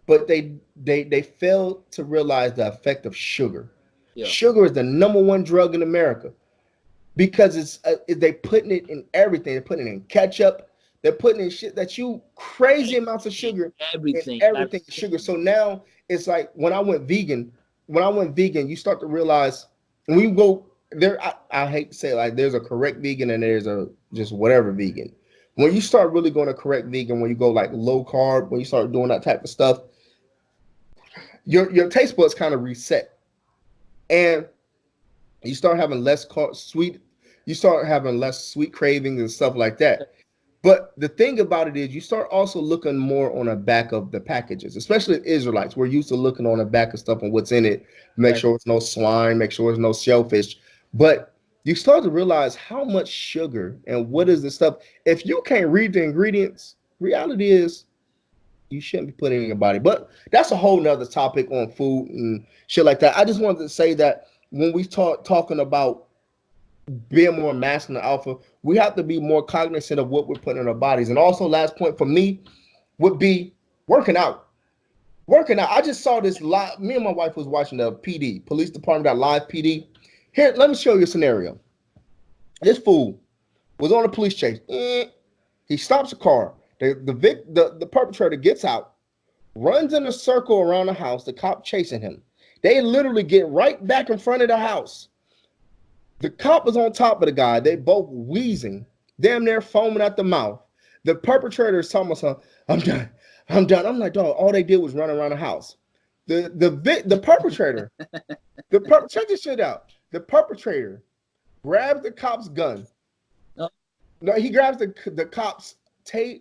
but they fail to realize the effect of sugar. Yeah, Sugar is the number one drug in America because they putting it in everything. They're putting it in ketchup. They're putting in shit that you crazy amounts of sugar in everything. everything is sugar. So now it's like when I went vegan, you start to realize when you go there. I hate to say it, like there's a correct vegan and there's a just whatever vegan. When you start really going to correct vegan, when you go like low carb, when you start doing that type of stuff, your taste buds kind of reset, and you start having sweet. You start having less sweet cravings and stuff like that. But the thing about it is, you start also looking more on the back of the packages, especially Israelites. We're used to looking on the back of stuff and what's in it, make sure it's no swine, make sure it's no shellfish. But you start to realize how much sugar and what is the stuff. If you can't read the ingredients, reality is you shouldn't be putting in your body. But that's a whole nother topic on food and shit like that. I just wanted to say that when we talking about being more masculine alpha, we have to be more cognizant of what we're putting in our bodies. And also, last point for me would be working out. Working out. I just saw this live. Me and my wife was watching the PD, police department, that live PD. Here, let me show you a scenario. This fool was on a police chase. He stops a car. The perpetrator gets out, runs in a circle around the house. The cop chasing him. They literally get right back in front of the house. The cop was on top of the guy. They both wheezing, damn near foaming at the mouth. The perpetrator is telling us, "I'm done. I'm done." I'm like, dog. All they did was run around the house. The perpetrator, check this shit out. The perpetrator grabs the cop's gun. No, he grabs the cop's taser.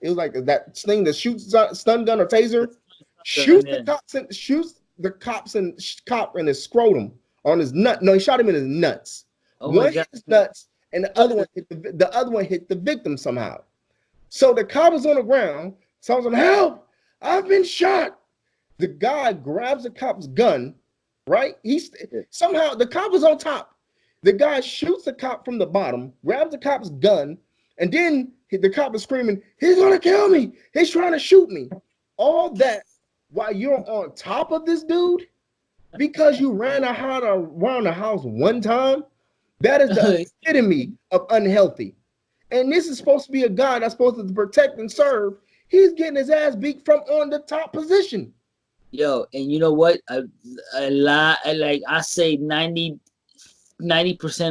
It was like that thing that shoots stun gun or taser. Shoots the cop in his scrotum. On his nut. No, he shot him in his nuts. One hit his nuts, and the other one hit the victim somehow. So the cop is on the ground. Someone's like, "Help! I've been shot." The guy grabs the cop's gun, right? Somehow the cop is on top. The guy shoots the cop from the bottom, grabs the cop's gun, and then the cop is screaming, "He's gonna kill me! He's trying to shoot me!" All that while you're on top of this dude. Because you ran around the house one time, that is the epitome of unhealthy. And this is supposed to be a guy that's supposed to protect and serve. He's getting his ass beat from on the top position. Yo, and you know what? A lot, like I say, 90%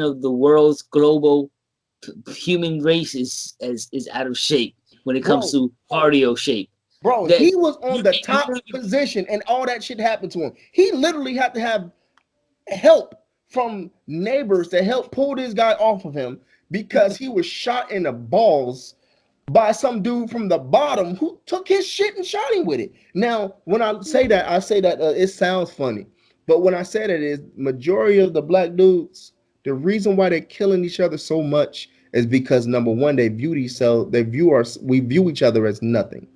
of the world's global human race is out of shape when it comes to cardio shape. Bro, he was on the top position and all that shit happened to him. He literally had to have help from neighbors to help pull this guy off of him because he was shot in the balls by some dude from the bottom who took his shit and shot him with it. Now, when I say that, it sounds funny. But when I say that is majority of the black dudes, the reason why they're killing each other so much is because number one, we view each other as nothing.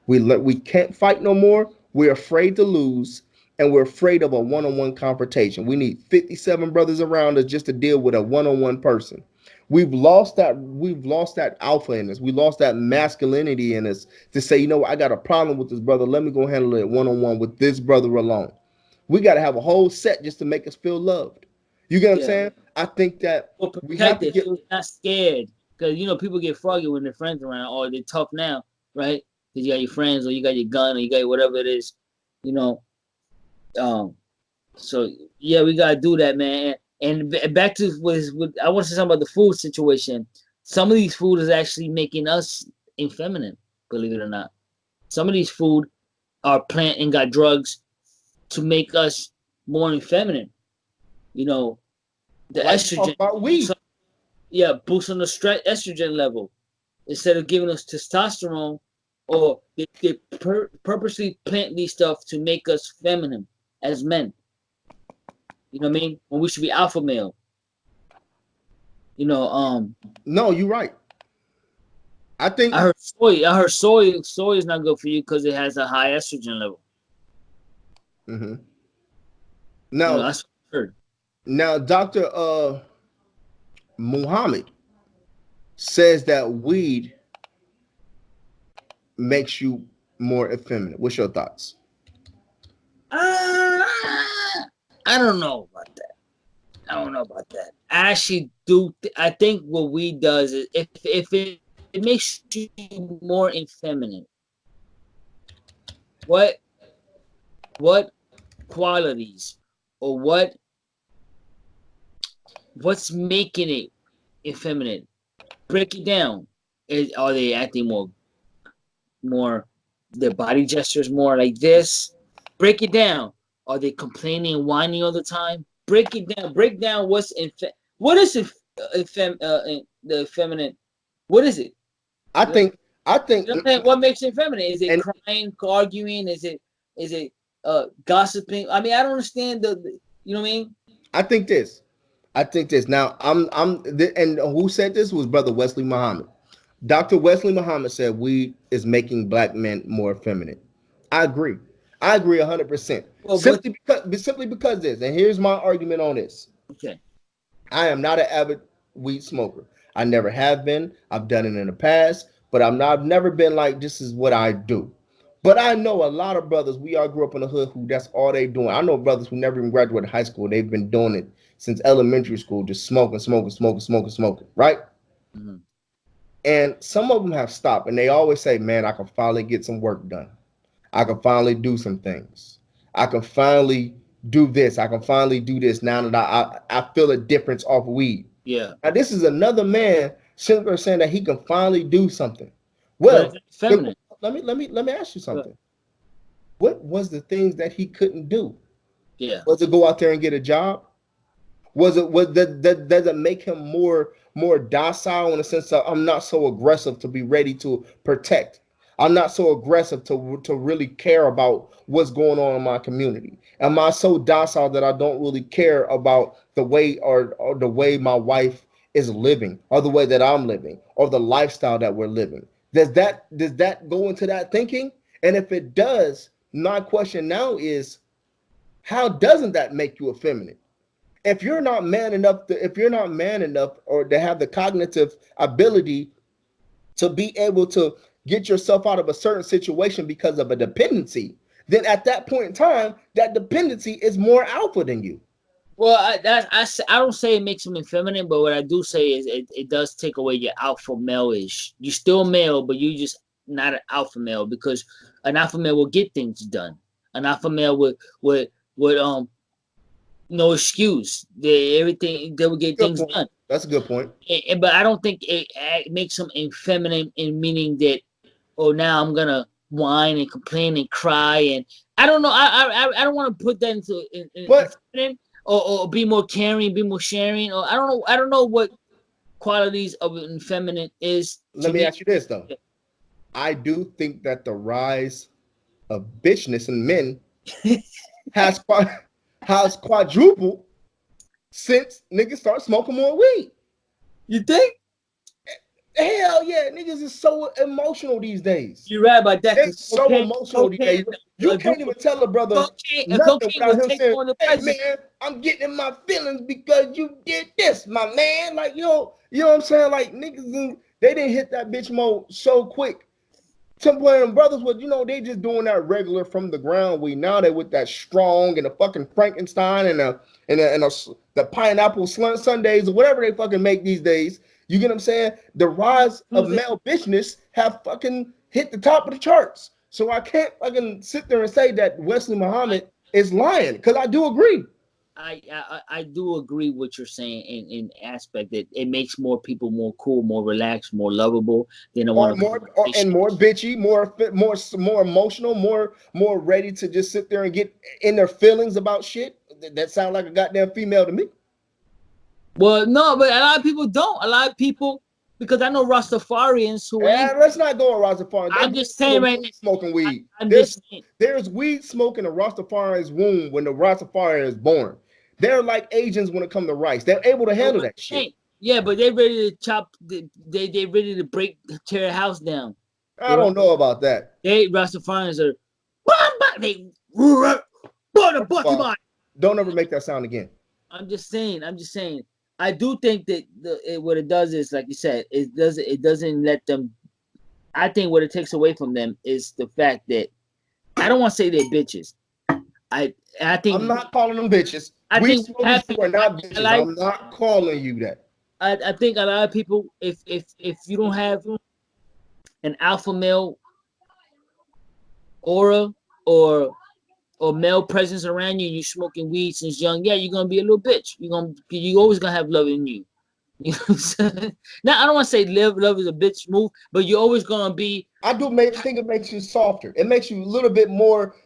We can't fight no more. We're afraid to lose, and we're afraid of a one-on-one confrontation. We need 57 brothers around us just to deal with a one-on-one person. We've lost that alpha in us. We lost that masculinity in us to say, you know what, I got a problem with this brother. Let me go handle it one-on-one with this brother alone. We got to have a whole set just to make us feel loved. You get what I'm saying? I think that we have to get not scared, because people get froggy when their friends around, or they're tough now, right? Because you got your friends, or you got your gun, or you got whatever it is, So yeah, we gotta do that, man. And back to what I want to say something about the food situation. Some of these food is actually making us effeminate, believe it or not. Some of these food are plant and got drugs to make us more effeminate. The estrogen. About weed. Boost on the estrogen level instead of giving us testosterone. Or they purposely plant these stuff to make us feminine as men. You know what I mean? When we should be alpha male. You know, No, you're right. I think. I heard soy is not good for you because it has a high estrogen level. Mhm. You know, Now, that's what I heard. now, Doctor Muhammad says that weed makes you more effeminate. What's your thoughts? I don't know about that. I don't know about that. I actually do. I think what weed does is if it makes you more effeminate, what what qualities or what's making it effeminate? Break it down. Are they acting more their body gestures more like this? Break it down. Are they complaining and whining all the time? Break it down. Break down what is the feminine? What is it? I You know, think. I think. you know what I'm saying? What makes it feminine? Is it And crying, arguing? Is it gossiping? I mean, I don't understand you know what I mean? I think this. I think this. Now, and who said this was Brother Wesley Muhammad. Dr. Wesley Muhammad said weed is making black men more effeminate. I agree. I agree 100%. Well, but Simply because this, and here's my argument on this. okay. I am not an avid weed smoker. I never have been. I've done it in the past, but I've never been like this is what I do. But I know a lot of brothers. We all grew up in the hood who that's all they doing. I know brothers who never even graduated high school. They've been doing it since elementary school, just smoking, smoking, smoking, smoking, smoking. Right? Mhm. And some of them have stopped, and they always say, "Man, I can finally get some work done. I can finally do some things. I can finally do this. I can finally do this now that I feel a difference off weed." Yeah, Now, this is another man simply saying that he can finally do something. but Well, it's feminine. let me ask you But, something. What was the things that he couldn't do? yeah. Was it go out there and get a job? Was that does it make him more docile in the sense of I'm not so aggressive to be ready to protect. I'm not so aggressive to really care about what's going on in my community. Am I so docile that I don't really care about the way or the way my wife is living or the way that I'm living or the lifestyle that we're living? Does that go into that thinking? And if it does, my question now is how doesn't that make you effeminate? If you're not man enough or to have the cognitive ability to be able to get yourself out of a certain situation because of a dependency, then at that point in time that dependency is more alpha than you. Well, I don't say it makes him effeminate, but what I do say is it does take away your alpha male-ish. You still male, but you just not an alpha male because an alpha male will get things done. An alpha male would no excuse. They would get Good things point. done. That's a good point. But I don't think it makes him effeminate in meaning that oh now I'm gonna whine and complain and cry and I don't know I don't want to put that in But feminine or be more caring, be more sharing or I don't know what qualities of an feminine is let to me me. ask you this though. I do think that the rise of bitchness in men has has quadrupled since niggas start smoking more weed. You think? Hell yeah, niggas is so emotional these days. You're right about that They because so emotional these days. You a can't dude even tell a brother nothing cocaine will without him take saying, on the "Hey president. man, I'm getting in my feelings because you did this, my man." Like you know what I'm saying? Like niggas, they didn't hit that bitch mode so quick. Some playing brothers was, they just doing that regular from the ground. Now they with that strong and the fucking Frankenstein and the pineapple Sundays or whatever they fucking make these days. You get what I'm saying? The rise of male bitchness have fucking hit the top of the charts. So I can't fucking sit there and say that Wesley Muhammad is lying because I do agree. I do agree with what you're saying in aspect that it makes more people more cool, more relaxed, more lovable than the one Or of more bitchy, more emotional, more ready to just sit there and get in their feelings about shit. That sounds like a goddamn female to me. well, no, but a lot of people don't. A lot of people because I know Rastafarians who ain't. Let's not go on Rastafari. They I'm born just in saying the right womb smoking now. weed. I'm There's just saying. there's weed smoking in Rastafari's womb when the Rastafari is born. They're like agents when it comes to rice. They're able to So handle what that I'm shit. saying, Yeah, but they ready to chop. They ready to tear a house down. I don't know about that. They Rastafarians are. They butter First of all, don't ever make that sound again. I'm just saying. I'm just saying. I do think that what it does is, like you said, it doesn't let them. I think what it takes away from them is the fact that I don't want to say they're bitches. I think I'm not calling them bitches. I We think smokers who are not bitches. like I'm not calling you that. I think a lot of people, if you don't have an alpha male aura or male presence around you, and you smoking weed since young, yeah, you're gonna be a little bitch. You always gonna have love in you. You know what I'm saying? Now I don't want to say love is a bitch move, but you're always gonna be. I do think it makes you softer. It makes you a little bit more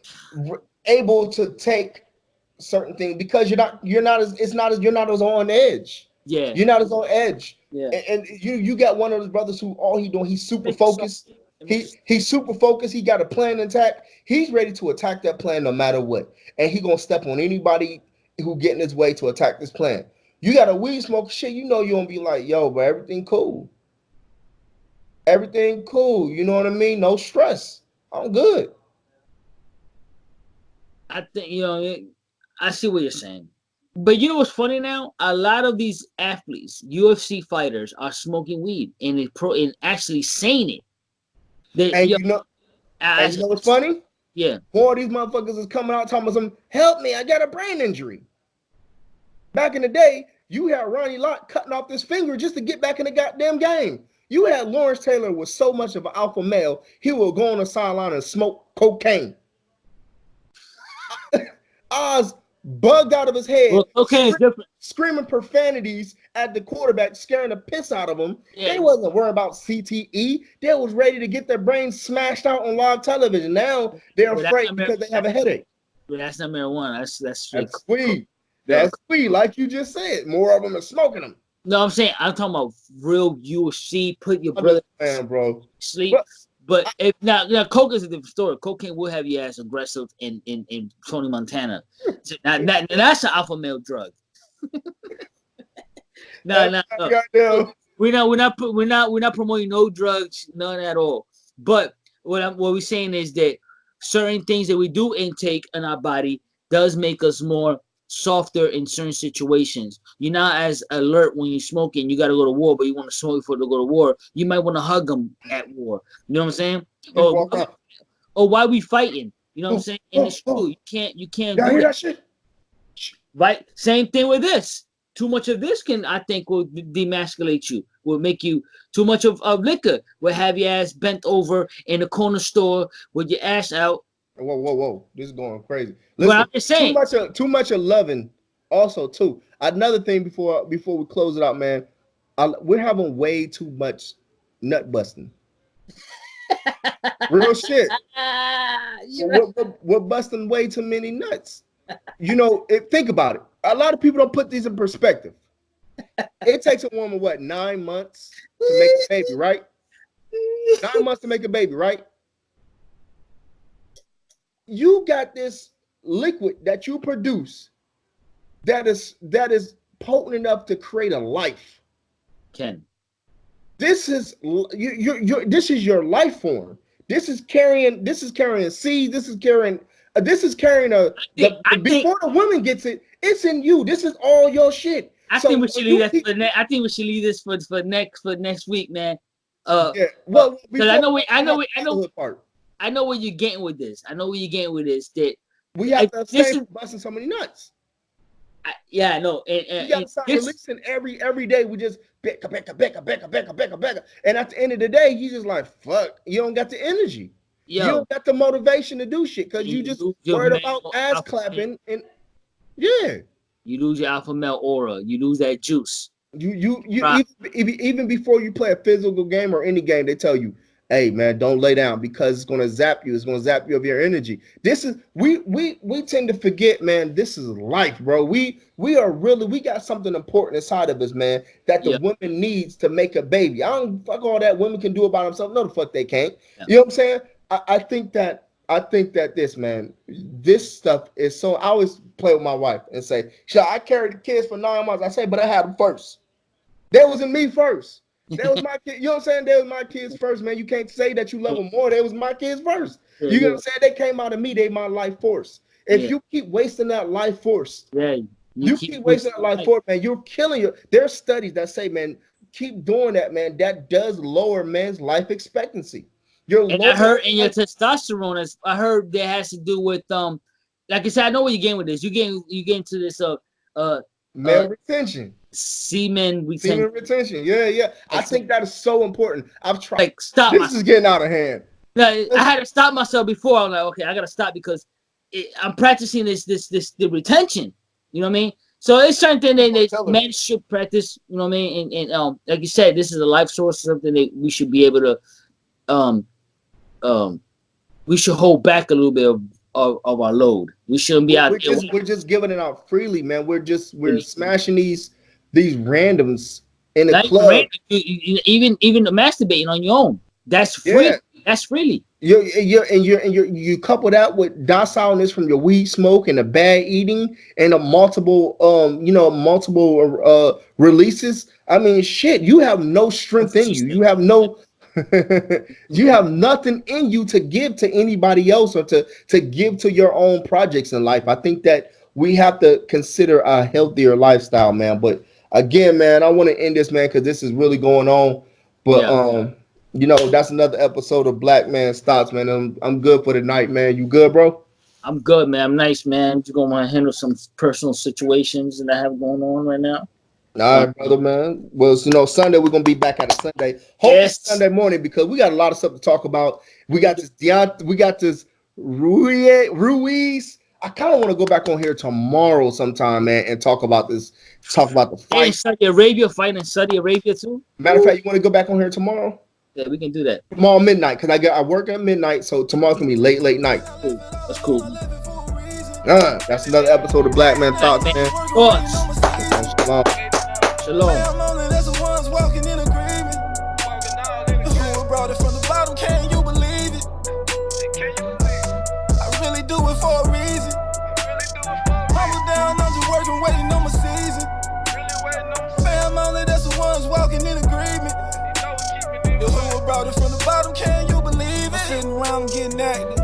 able to take certain things because you're not as it's not as you're not as on edge. Yeah. You're not as on edge. Yeah. And you got one of those brothers who all he doing he's super Make you soft. focused. He's super focused. He got a plan intact. He's ready to attack that plan no matter what. And he gonna step on anybody who get in his way to attack this plan. You got a weed smoker, shit, you know you gonna be like, yo, but everything cool. Everything cool. You know what I mean? No stress. I'm good. I think I see what you're saying. But you know what's funny now? A lot of these athletes, UFC fighters, are smoking weed and actually saying it. They, And yo, you know what's funny? Yeah. More of these motherfuckers is coming out talking about some help me, I got a brain injury. Back in the day, you had Ronnie Lott cutting off his finger just to get back in the goddamn game. You had Lawrence Taylor was so much of an alpha male, he would go on the sideline and smoke cocaine. Oz bugged out of his head, Well, cocaine is different. Screaming profanities at the quarterback, scaring the piss out of him. Yeah. They wasn't worried about CTE. They was ready to get their brains smashed out on live television. Now they're afraid because they have a headache. But that's not marijuana. That's weed. That's weed, like you just said. More of them are smoking them. No, I'm saying I'm talking about real UFC. Put your brother bro. Sleep. But if now coke is a different story. Cocaine will have you as aggressive in Tony Montana. So now that's an alpha male drug. No. We're not promoting no drugs, none at all. But what we're saying is that certain things that we do intake in our body does make us more softer in certain situations. You're not as alert when you're smoking. You got to go to war, but you want to smoke before to go to war. You might want to hug them at war. You know what I'm saying? Or why we fighting? You know what I'm saying? And it's true. You can't do hear that shit? Right? Same thing with this. Too much of this I think will demasculate you. Will make you too much of liquor. Will have your ass bent over in the corner store with your ass out. Whoa. This is going crazy. Listen, I'm just saying. Too much of loving also too. Another thing before we close it out, man. We're having way too much nut busting. Real shit. We're busting way too many nuts. You know, think about it. A lot of people don't put these in perspective. It takes a woman, 9 months to make a baby, right? 9 months to make a baby, right? You got this liquid that you produce that is potent enough to create a life. Ken. This is this is your life form. This is carrying seed. This is carrying before the woman gets it, it's in you. This is all your shit. I think we should leave this for next week, man. Yeah. Well, I know where you're getting with this. That we have to stay busting so many nuts. Yeah, no. You got to start releasing every day. We just becca. And at the end of the day, you just like, fuck, you don't got the energy. You don't got the motivation to do shit because you just worried about ass clapping and yeah. You lose your alpha male aura. You lose that juice. You even before you play a physical game or any game, they tell you, hey man, don't lay down because it's gonna zap you. It's gonna zap you of your energy. This is we tend to forget, man. This is life, bro. We got something important inside of us, man, that the woman needs to make a baby. I don't fuck all that women can do about themselves. No, the fuck they can't. Yeah. You know what I'm saying? I think that this, man, this stuff is so. I always play with my wife and say, I carried the kids for 9 months. I say, but I had them first. That wasn't me first. That was my kid. You know what I'm saying? That was my kids first, man. You can't say that you love them more. That was my kids first. Yeah, You know what I'm saying? They came out of me. They my life force. If you keep wasting that life force, you keep wasting that life force, man, you're killing your. There's studies that say, man, keep doing that, man. That does lower men's life expectancy. And I heard in your testosterone, I heard that has to do with like I said, I know where you're getting with this. You get into this male retention. Semen retention. Yeah. I think that is so important. I've tried. Like, stop. This is getting out of hand. I had to stop myself before. I'm like, okay, I gotta stop because I'm practicing the retention. You know what I mean? So it's something that men should practice. You know what I mean? And like you said, this is a life source, something that we should be able to we should hold back a little bit of our load. We shouldn't be out there. We're just giving it out freely, man. We're smashing these randoms in the club. Even masturbating on your own. That's free. Yeah. That's freely. You couple that with docileness from your weed smoke and the bad eating and the multiple releases. I mean, shit, you have no strength in you. You have no you have nothing in you to give to anybody else or to give to your own projects in life. I think that we have to consider a healthier lifestyle, man. But again, man, I want to end this, man, because this is really going on. But that's another episode of Black Man's Thoughts, man. I'm good for the night, man. You good, bro? I'm good, man. I'm nice, man. You're gonna want to handle some personal situations that I have going on right now. All right, brother, man. Well, Sunday we're gonna be back at a Sunday. Hopefully Sunday morning, because we got a lot of stuff to talk about. We got this Ruiz. I kind of want to go back on here tomorrow sometime, man, and talk about this. Talk about the fight. In Saudi Arabia, fight in Saudi Arabia too. Matter of fact, you want to go back on here tomorrow? Yeah, we can do that. Tomorrow midnight, because I work at midnight, so tomorrow's gonna be late night. Cool. That's cool. That's another episode of Black Man Thoughts, man. Shalom. Shalom. That's the ones walking in agreement. Who brought it from the bottom? Can you believe it? I really do it for a reason. Humble down, I'm just working, waiting on my season. Family, that's the ones walking in agreement. Who brought it from the bottom? Can you believe it? Sitting around getting active.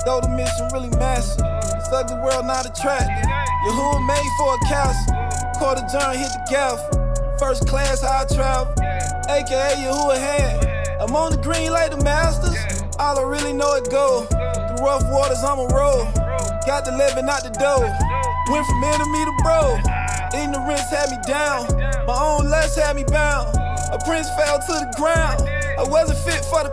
Though the mission really massive. This ugly world not attractive. Yahuwah made for a castle. Quarter turn, hit the gaff. First class, how I travel. AKA Yahuwah hand. I'm on the green like the Masters. All I really know it go. Through rough waters, I'm a roll. Got the living, not the dough. Went from enemy to bro. Ignorance had me down. My own lust had me bound. A prince fell to the ground. I wasn't fit for the